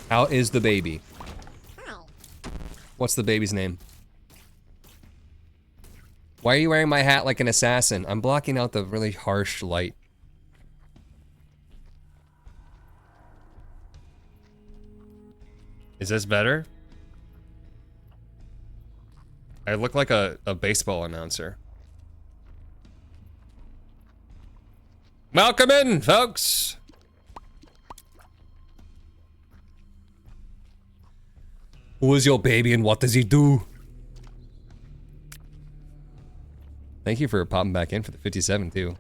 S1: How is the baby? What's the baby's name? Why are you wearing my hat like an assassin? I'm blocking out the really harsh light. Is this better? I look like a baseball announcer. Welcome in, folks! Who is your baby and what does he do? Thank you for popping back in for the 57 too.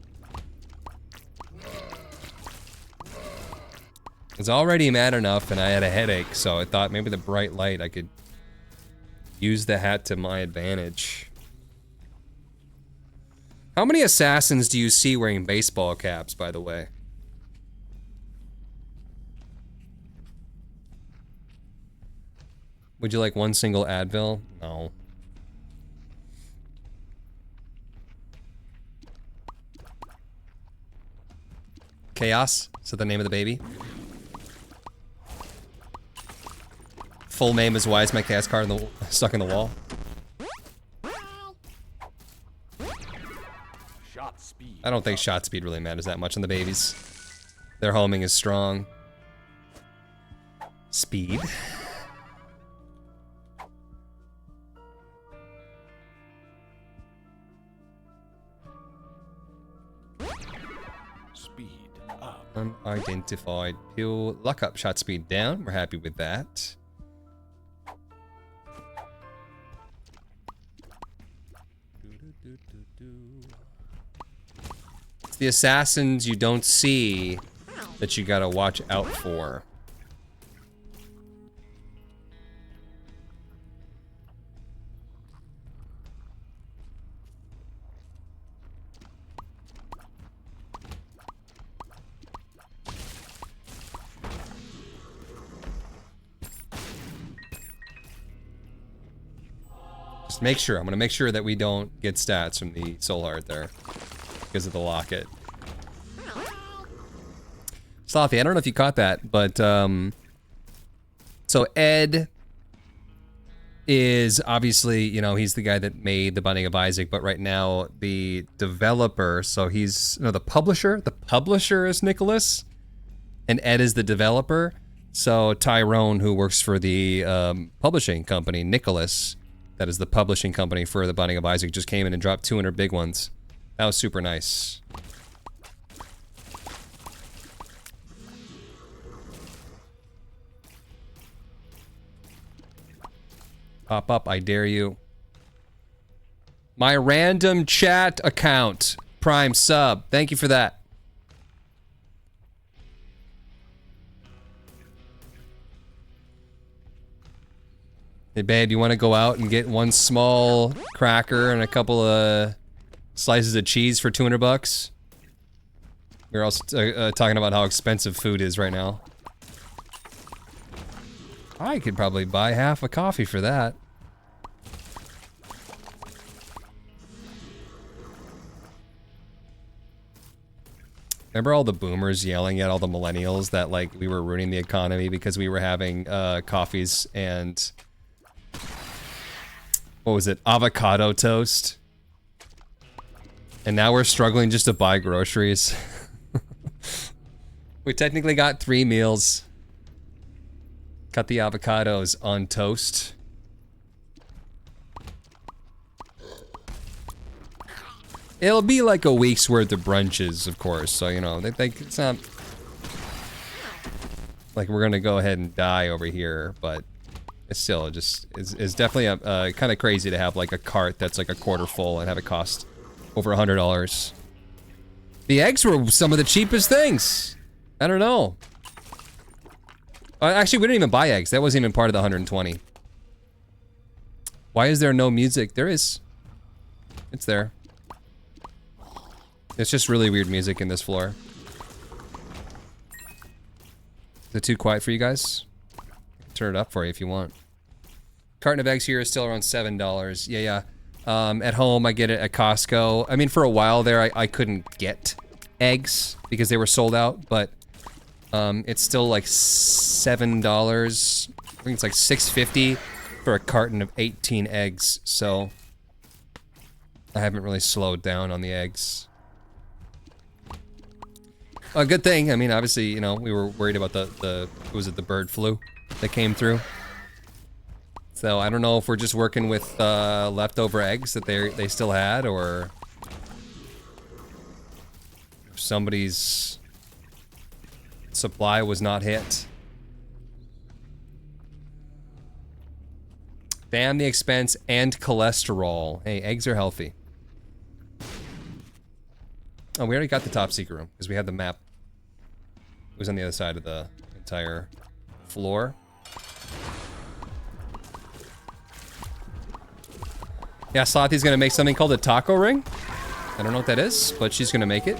S1: It's already mad enough and I had a headache, so I thought maybe the bright light I could use the hat to my advantage. How many assassins do you see wearing baseball caps, by the way? Would you like one single Advil? No. Chaos? Is that the name of the baby? Full name is why is my chaos card stuck in the wall?
S3: Shot speed.
S1: I don't think shot speed really matters that much on the babies. Their homing is strong. Speed. Unidentified pill. Luck up, shot speed down. We're happy with that. It's the assassins you don't see that you gotta watch out for. Make sure, I'm gonna make sure that we don't get stats from the soul heart there because of the locket. Sloppy, I don't know if you caught that, but so Ed is obviously, you know, he's the guy that made the Binding of Isaac, but right now the developer, so he's, no, the publisher is Nicholas, and Ed is the developer. So Tyrone, who works for the publishing company, Nicholas, that is the publishing company for the Binding of Isaac, just came in and dropped 200 big ones. That was super nice. Pop up, I dare you. My random chat account, Prime sub. Thank you for that. Hey babe, you want to go out and get one small cracker and a couple of slices of cheese for 200 bucks? We're also talking about how expensive food is right now. I could probably buy half a coffee for that. Remember all the boomers yelling at all the millennials that like we were ruining the economy because we were having coffees and what was it, avocado toast? And now we're struggling just to buy groceries. We technically got 3 meals. Cut the avocados on toast. It'll be like a week's worth of brunches, of course, so you know, it's not like we're gonna go ahead and die over here, but it's still just, it's definitely kind of crazy to have like a cart that's like a quarter full and have it cost over $100. The eggs were some of the cheapest things. I don't know. Actually, we didn't even buy eggs. That wasn't even part of the 120. Why is there no music? There is. It's there. It's just really weird music in this floor. Is it too quiet for you guys? Turn it up for you if you want. Carton of eggs here is still around $7. Yeah. At home, I get it at Costco. I mean, for a while there, I couldn't get eggs because they were sold out, but it's still like $7. I think it's like $6.50 for a carton of 18 eggs, so I haven't really slowed down on the eggs. A good thing. I mean, obviously, you know, we were worried about the was it the bird flu that came through? So I don't know if we're just working with leftover eggs that they still had, or if somebody's supply was not hit. Damn the expense and cholesterol. Hey, eggs are healthy. Oh, we already got the top secret room because we had the map. It was on the other side of the entire floor. Yeah, Slothy's gonna make something called a taco ring. I don't know what that is, but she's gonna make it.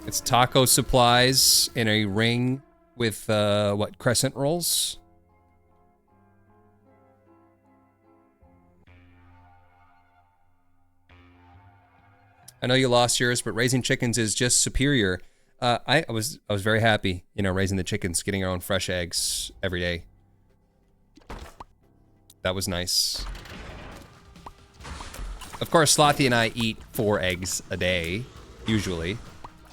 S1: It's taco supplies in a ring with, what, crescent rolls? I know you lost yours, but raising chickens is just superior. I was very happy, you know, raising the chickens, getting our own fresh eggs every day. That was nice. Of course, Slothy and I eat 4 eggs a day, usually.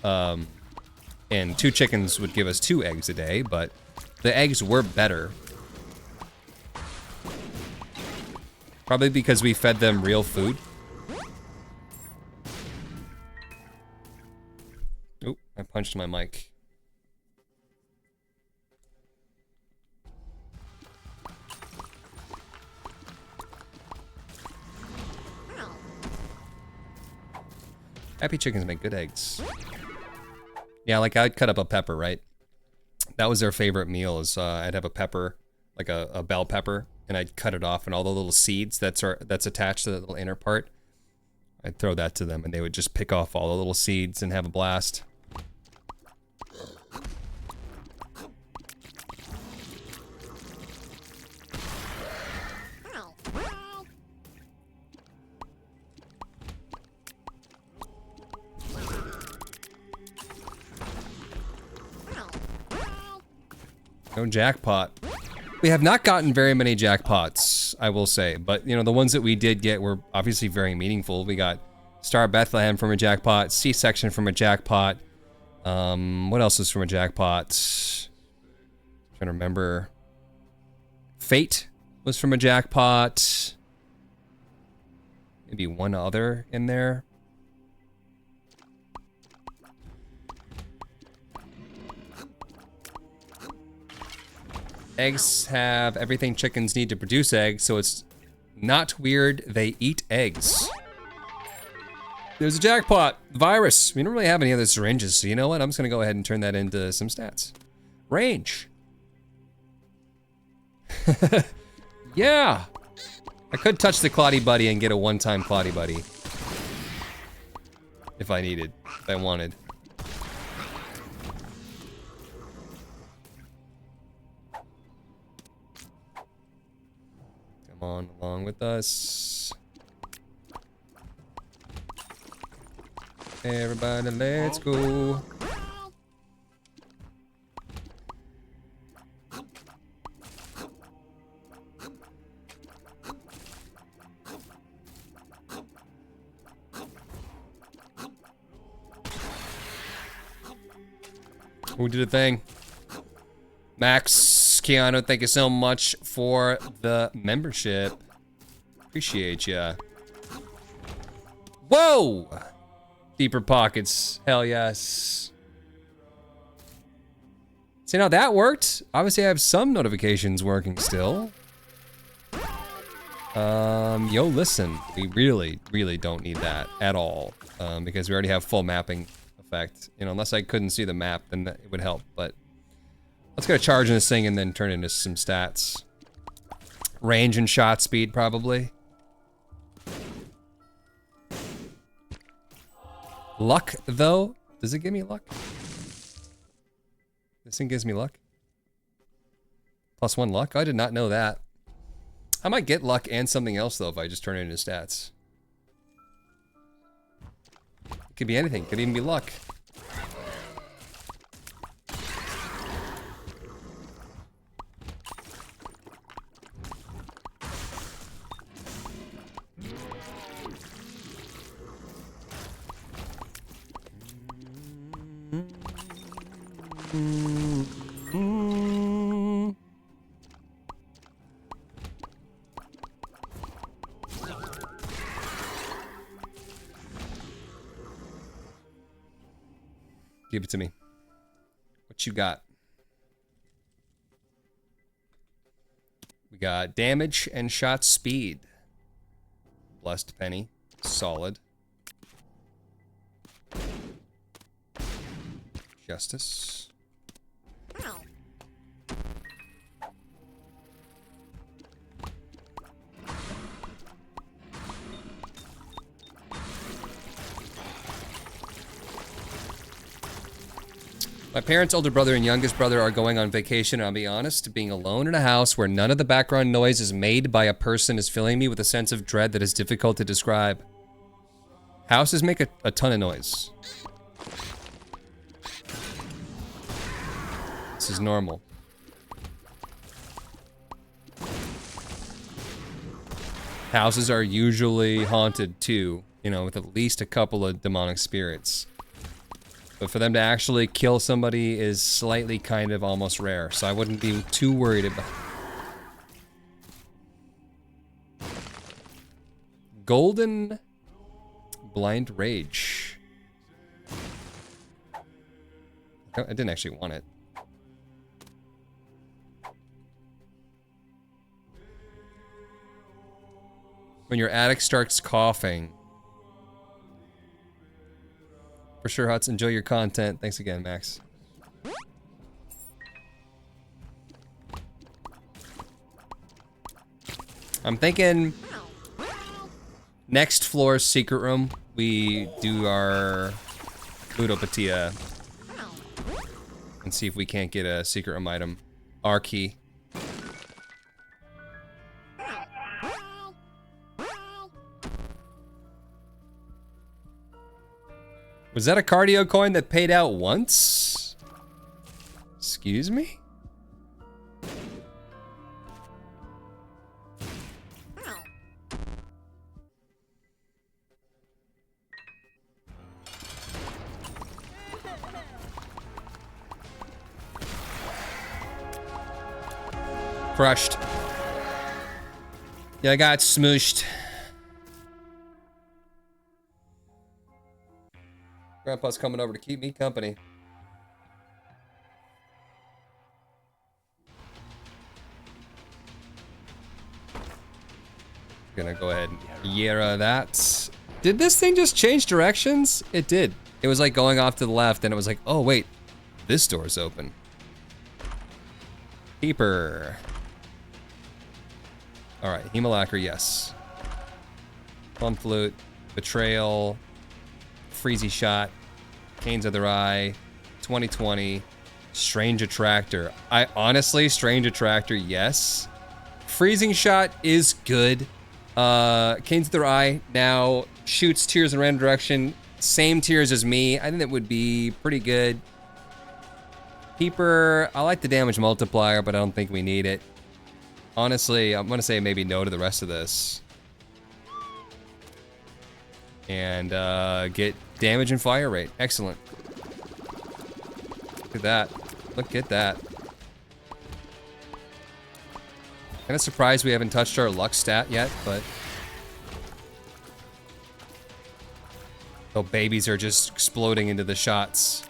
S1: And 2 chickens would give us 2 eggs a day, but the eggs were better. Probably because we fed them real food. Oop, I punched my mic. Happy chickens make good eggs. Yeah, like I'd cut up a pepper, right? That was their favorite meal, is I'd have a pepper, like a bell pepper, and I'd cut it off, and all the little seeds that's attached to the little inner part, I'd throw that to them, and they would just pick off all the little seeds and have a blast. No jackpot. We have not gotten very many jackpots, I will say, but you know, the ones that we did get were obviously very meaningful. We got Star of Bethlehem from a jackpot, C-section from a jackpot. What else is from a jackpot? Trying to remember. Fate was from a jackpot. Maybe one other in there. Eggs have everything chickens need to produce eggs, so it's not weird they eat eggs. There's a jackpot. Virus. We don't really have any other syringes, so you know what? I'm just gonna go ahead and turn that into some stats. Range. Yeah! I could touch the Cloddy Buddy and get a one-time Cloddy Buddy. If I needed, if I wanted. Come on, along with us. Everybody, let's go. Who did a thing? Max, Keanu, thank you so much for the membership. Appreciate ya. Whoa! Deeper pockets, hell yes. See, now that worked. Obviously, I have some notifications working still. Yo, listen, we really don't need that at all, because we already have full mapping effect. You know, unless I couldn't see the map, then it would help, but let's get a charge in this thing and then turn it into some stats. Range and shot speed, probably. Luck, though? Does it give me luck? This thing gives me luck? +1 luck? I did not know that. I might get luck and something else, though, if I just turn it into stats. It could be anything. It could even be luck. Give it to me. What you got? We got damage and shot speed. Blessed penny. Solid. Justice. My parents' older brother and youngest brother are going on vacation, and I'll be honest, being alone in a house where none of the background noise is made by a person is filling me with a sense of dread that is difficult to describe. Houses make a ton of noise. This is normal. Houses are usually haunted too, you know, with at least a couple of demonic spirits. But for them to actually kill somebody is slightly kind of almost rare, so I wouldn't be too worried about it. Golden Blind Rage. I didn't actually want it. When your attic starts coughing. For sure, Huts. Enjoy your content. Thanks again, Max. I'm thinking next floor's secret room, we do our Ludopatia and see if we can't get a secret room item. Our key. Was that a cardio coin that paid out once? Excuse me? Crushed. Yeah, I got smooshed. Grandpa's coming over to keep me company. Gonna go ahead and Yera that. Did this thing just change directions? It did. It was like going off to the left and it was like, oh wait, this door's open. Keeper. All right, Hemolacre, yes. Plum Flute, Betrayal, Freezy Shot, Cane's Other Eye, 2020, Strange Attractor. I honestly, Strange Attractor, yes. Freezing Shot is good. Cane's Other Eye now shoots tears in random direction. Same tears as me. I think that would be pretty good. Peeper, I like the damage multiplier, but I don't think we need it. Honestly, I'm gonna say maybe no to the rest of this. And get damage and fire rate. Excellent. Look at that. Look at that. Kind of surprised we haven't touched our luck stat yet, but... oh, babies are just exploding into the shots.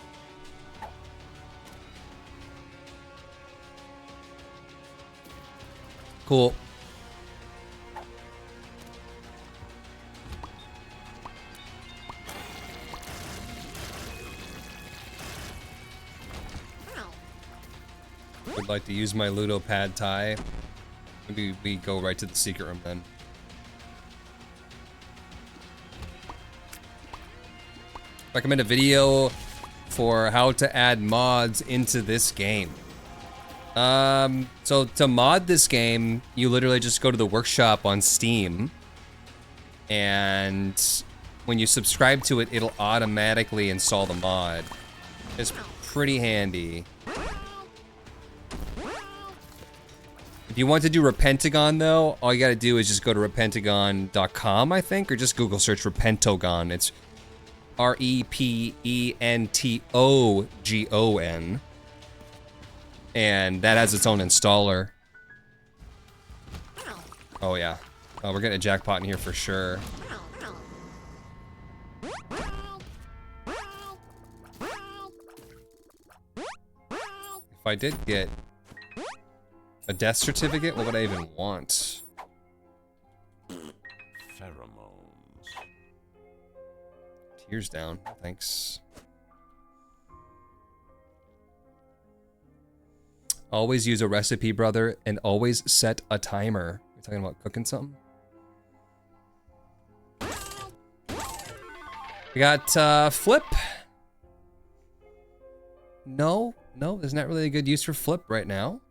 S1: Cool. Would like to use my Ludo pad tie. Maybe we go right to the secret room then. Recommend a video for how to add mods into this game. So to mod this game, you literally just go to the workshop on Steam, and when you subscribe to it, it'll automatically install the mod. It's pretty handy. If you want to do Repentagon, though, all you gotta do is just go to repentagon.com, I think, or just Google search Repentogon. It's Repentogon. And that has its own installer. Oh, yeah. Oh, we're getting a jackpot in here for sure. If I did get a death certificate, what would I even want?
S3: Pheromones.
S1: Tears down. Thanks. Always use a recipe, brother, and always set a timer. You're talking about cooking something? We got Flip. No, there's not really a good use for Flip right now.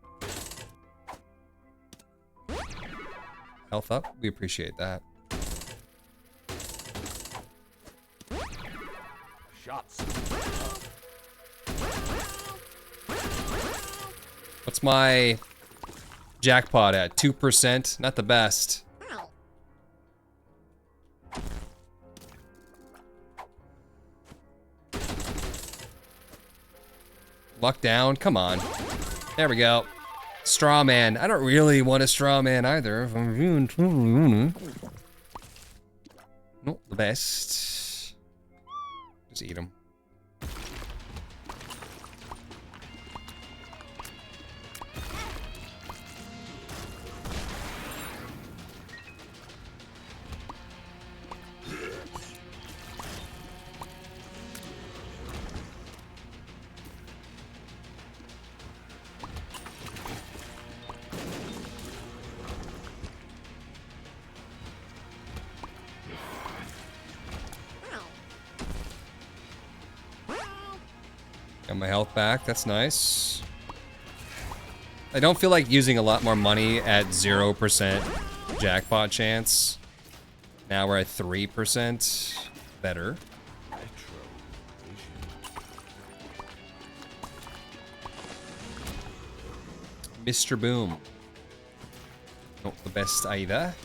S1: Health up, we appreciate that.
S3: Shots.
S1: What's my jackpot at? 2%? Not the best. Luck down, come on. There we go. Straw man. I don't really want a straw man either. If I'm viewing, not the best. Just eat them. Got my health back, that's nice. I don't feel like using a lot more money at 0% jackpot chance. Now we're at 3%. Better. Mr. Boom. Not the best either.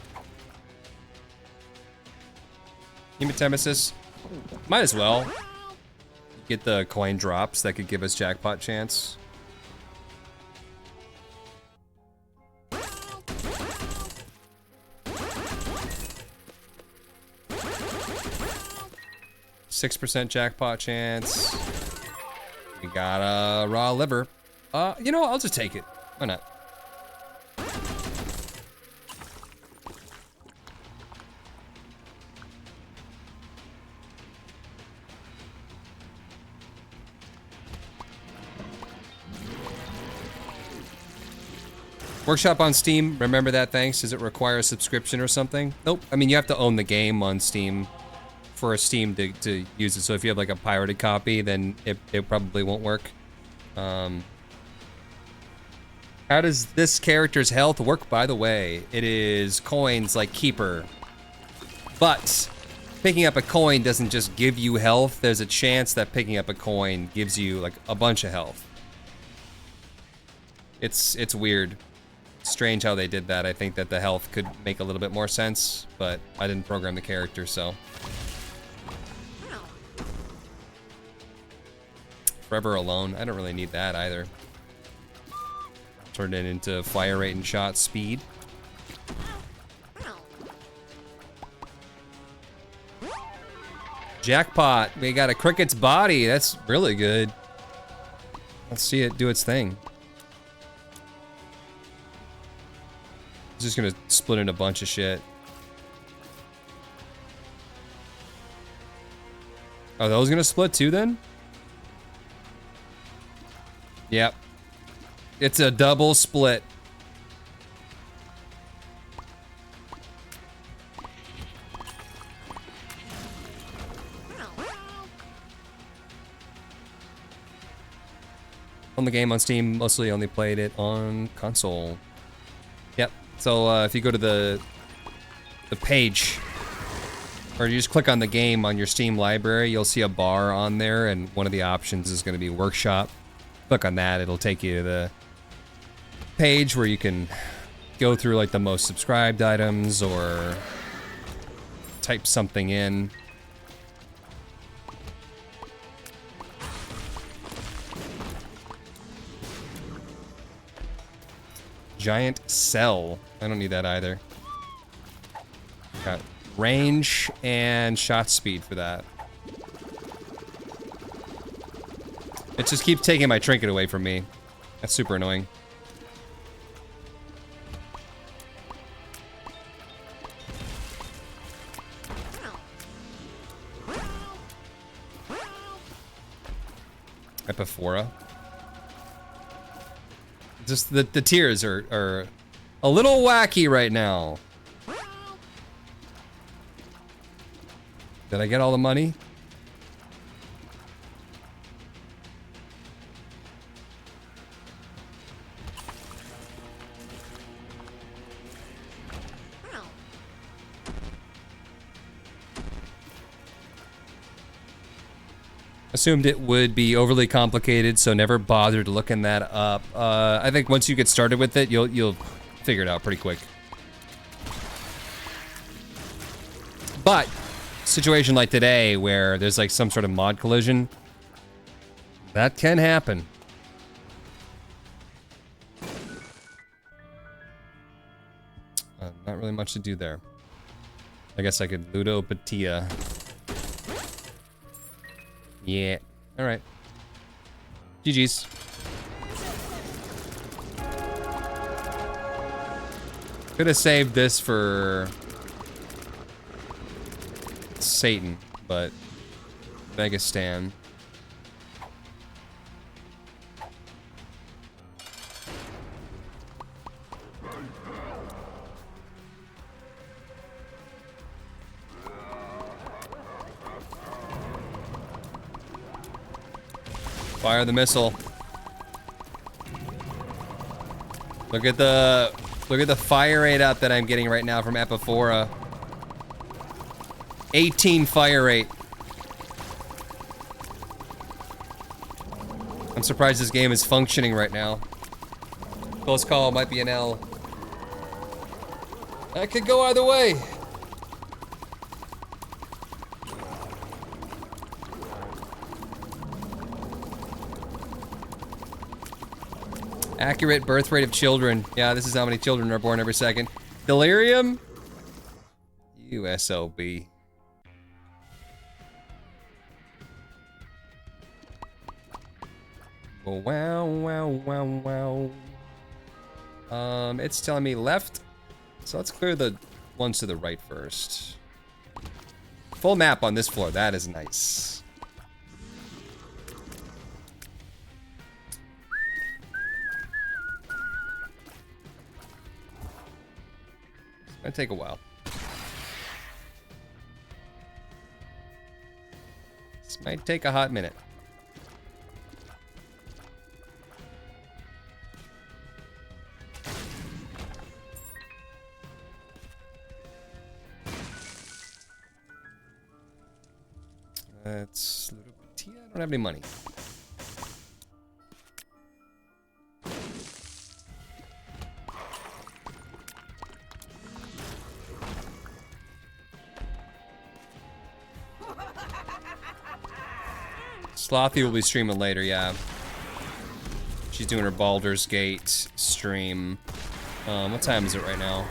S1: Hematemesis. Might as well. Get the coin drops that could give us jackpot chance. %6 jackpot chance. We got a raw liver. You know what? I'll just take it. Why not? Workshop on Steam, remember that, thanks. Does it require a subscription or something? Nope. I mean, you have to own the game on Steam for a Steam to use it. So if you have like a pirated copy, then it probably won't work. How does this character's health work, by the way? It is coins like Keeper. But picking up a coin doesn't just give you health. There's a chance that picking up a coin gives you like a bunch of health. It's weird. Strange how they did that. I think that the health could make a little bit more sense, but I didn't program the character, so. Forever Alone. I don't really need that either. Turn it into fire rate and shot speed. Jackpot. We got a cricket's body. That's really good. Let's see it do its thing. It's just gonna split into a bunch of shit. Are those gonna split too then? Yep. It's a double split. On the game on Steam, mostly only played it on console. Yep. So if you go to the page, or you just click on the game on your Steam library, you'll see a bar on there, and one of the options is going to be Workshop. Click on that, it'll take you to the page where you can go through like the most subscribed items or type something in. Giant cell. I don't need that either. Got range and shot speed for that. It just keeps taking my trinket away from me. That's super annoying. Epiphora. Just the tiers are a little wacky right now. Did I get all the money? Assumed it would be overly complicated, so never bothered looking that up. I think once you get started with it, you'll figure it out pretty quick. But situation like today, where there's like some sort of mod collision, that can happen. Not really much to do there. I guess I could ludopatia. Yeah. All right. GG's. Could have saved this for Satan, but Megastan. Fire the missile. Look at the fire rate up that I'm getting right now from Epiphora. 18 fire rate. I'm surprised this game is functioning right now. Close call, might be an L. That could go either way. Accurate birth rate of children. Yeah, this is how many children are born every second. Delirium? USLB. Oh, wow, wow, wow, wow. It's telling me left. So let's clear the ones to the right first. Full map on this floor. That is nice. Might take a while. This might take a hot minute. That's a little bit. I don't have any money. Slothy will be streaming later, yeah. She's doing her Baldur's Gate stream. What time is it right now?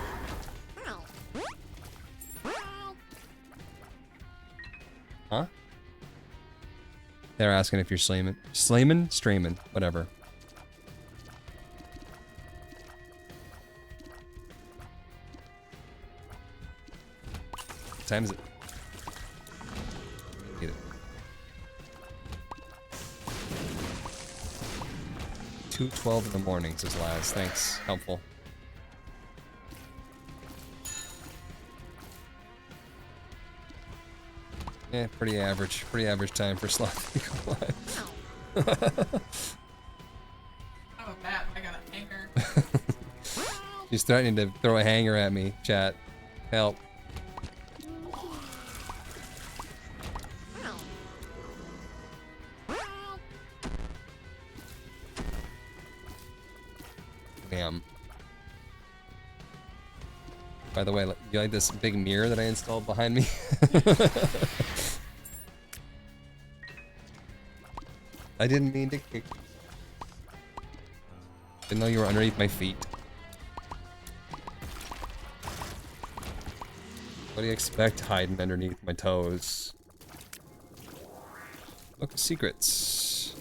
S1: Huh? They're asking if you're streaming. Streaming, whatever. What time is it? Get it. 2:12 in the morning, says Laz. Thanks. Helpful. Yeah, pretty average. Pretty average time for sloth.
S2: I'm a bat, I got a hanger.
S1: She's threatening to throw a hanger at me, chat. Help. Damn. By the way, you like this big mirror that I installed behind me? I didn't mean to kick you. Didn't know you were underneath my feet. What do you expect hiding underneath my toes? Book of Secrets.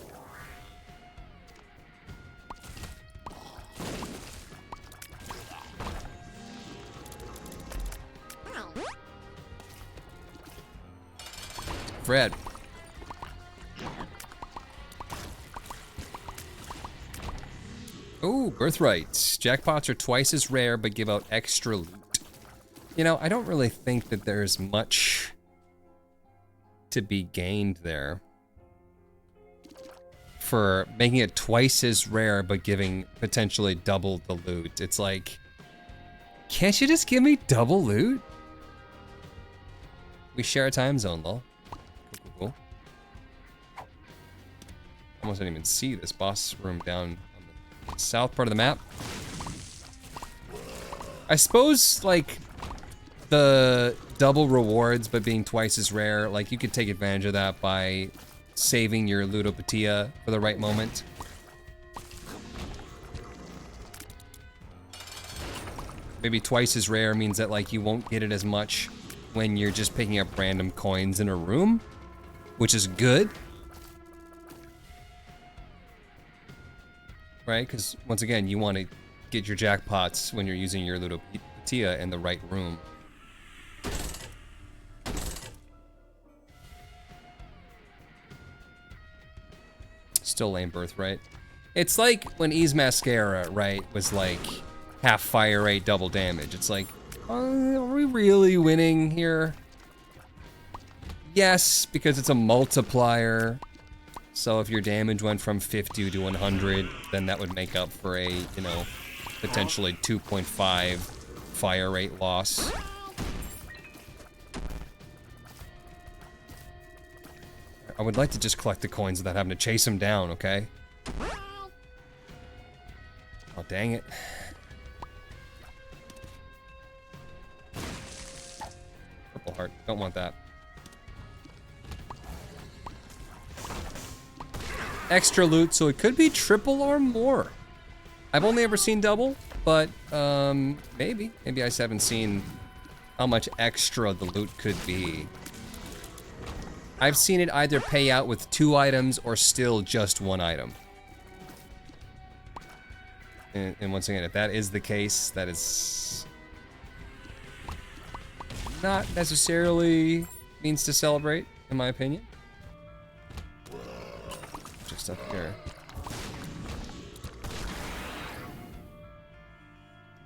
S1: Fred. Ooh, birthright. Jackpots are twice as rare, but give out extra loot. You know, I don't really think that there's much to be gained there for making it twice as rare, but giving potentially double the loot. It's like, can't you just give me double loot? We share a time zone, lol. Cool. Almost didn't even see this boss room down on the south part of the map. I suppose, like, the double rewards but being twice as rare, like, you could take advantage of that by saving your Ludopatia for the right moment. Maybe twice as rare means that, like, you won't get it as much when you're just picking up random coins in a room, which is good. Right? Because, once again, you want to get your jackpots when you're using your Ludopatia in the right room. Still lame birthright. It's like when Ease Mascara, right, was like half fire rate, double damage. It's like, are we really winning here? Yes, because it's a multiplier. So if your damage went from 50 to 100, then that would make up for a, you know, potentially 2.5 fire rate loss. I would like to just collect the coins without having to chase them down, okay? Oh, dang it. Purple heart. Don't want that. Extra loot, so it could be triple or more. I've only ever seen double, but maybe. Maybe I just haven't seen how much extra the loot could be. I've seen it either pay out with 2 items or still just 1 item. And once again, if that is the case, that is not necessarily means to celebrate, in my opinion. Just up here.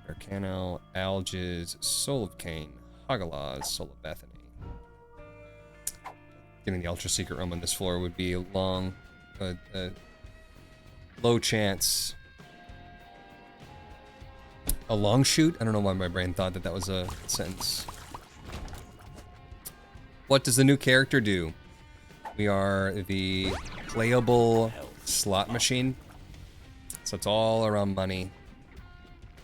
S1: Arcano, Alges, Soul of Cain, Hagalaz, Soul of Bethany. Getting the Ultra Secret Realm on this floor would be a low chance. A long shoot? I don't know why my brain thought that that was a sentence. What does the new character do? We are the playable slot machine. So it's all around money.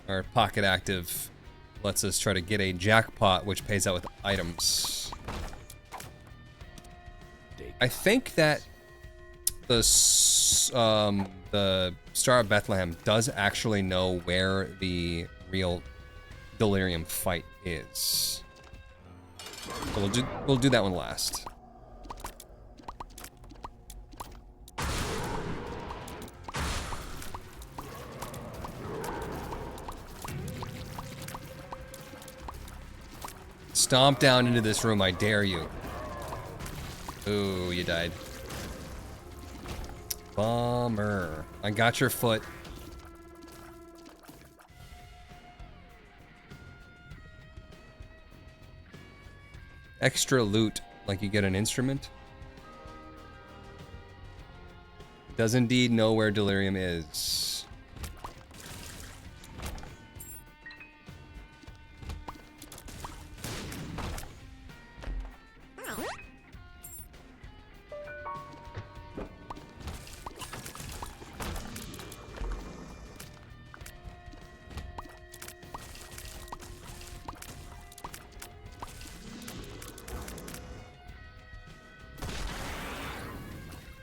S1: Our pocket active lets us try to get a jackpot, which pays out with items. I think that the Star of Bethlehem does actually know where the real Delirium fight is. So we'll do that one last. Stomp down into this room, I dare you. Ooh, you died. Bummer. I got your foot. Extra loot, like you get an instrument. It does indeed know where Delirium is.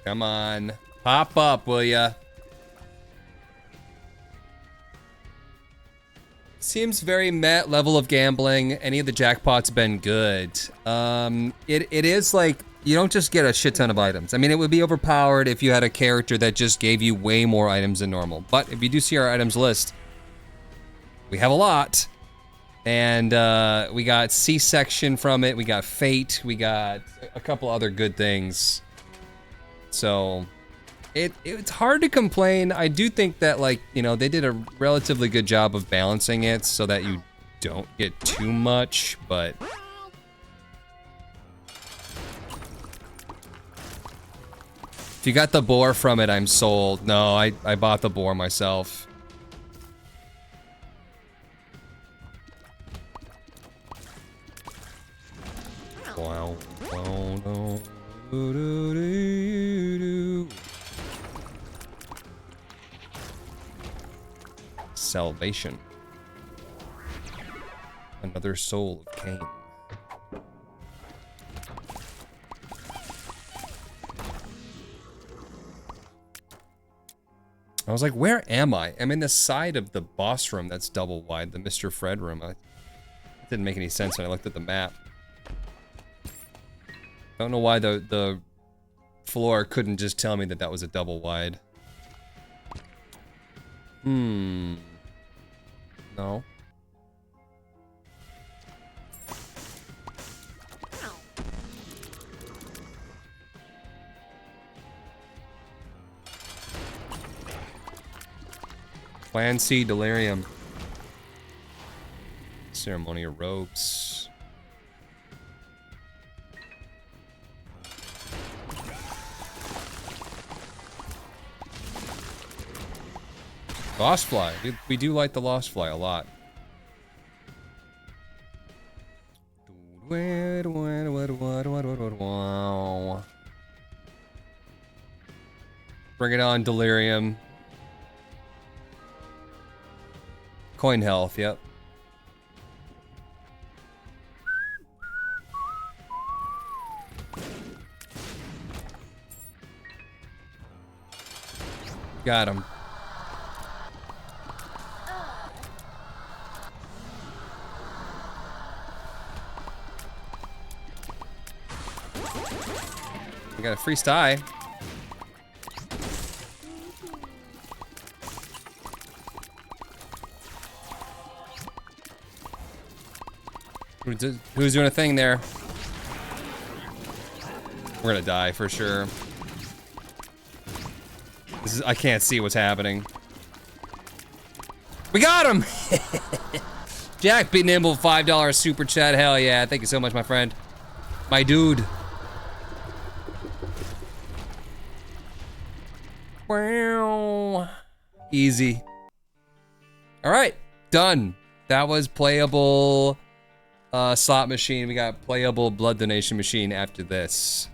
S1: Come on. Pop up, will ya? Seems very met level of gambling. Any of the jackpots been good. It is like, you don't just get a shit ton of items. I mean, it would be overpowered if you had a character that just gave you way more items than normal. But if you do see our items list, we have a lot. And we got C-section from it. We got Fate. We got a couple other good things. So, it's hard to complain. I do think that, like, you know, they did a relatively good job of balancing it so that you don't get too much, but... If you got the boar from it, I'm sold. No, I bought the boar myself. Wow. Oh, no. Salvation. Another soul of Cain. I was like, where am I? I'm in the side of the boss room that's double wide, the Mr. Fred room. It didn't make any sense when I looked at the map. I don't know why the floor couldn't just tell me that that was a double wide. No. Plan C, Delirium. Ceremonial robes. Lost Fly. We do like the Lost Fly a lot. Bring it on, Delirium. Coin health, yep. Got him. We got a free sty. Who's doing a thing there? We're gonna die for sure. I can't see what's happening. We got him! Jack B. Nimble, $5 super chat. Hell yeah. Thank you so much, my friend. My dude. Wow. Easy. All right, done. That was playable slot machine. We got playable blood donation machine after this.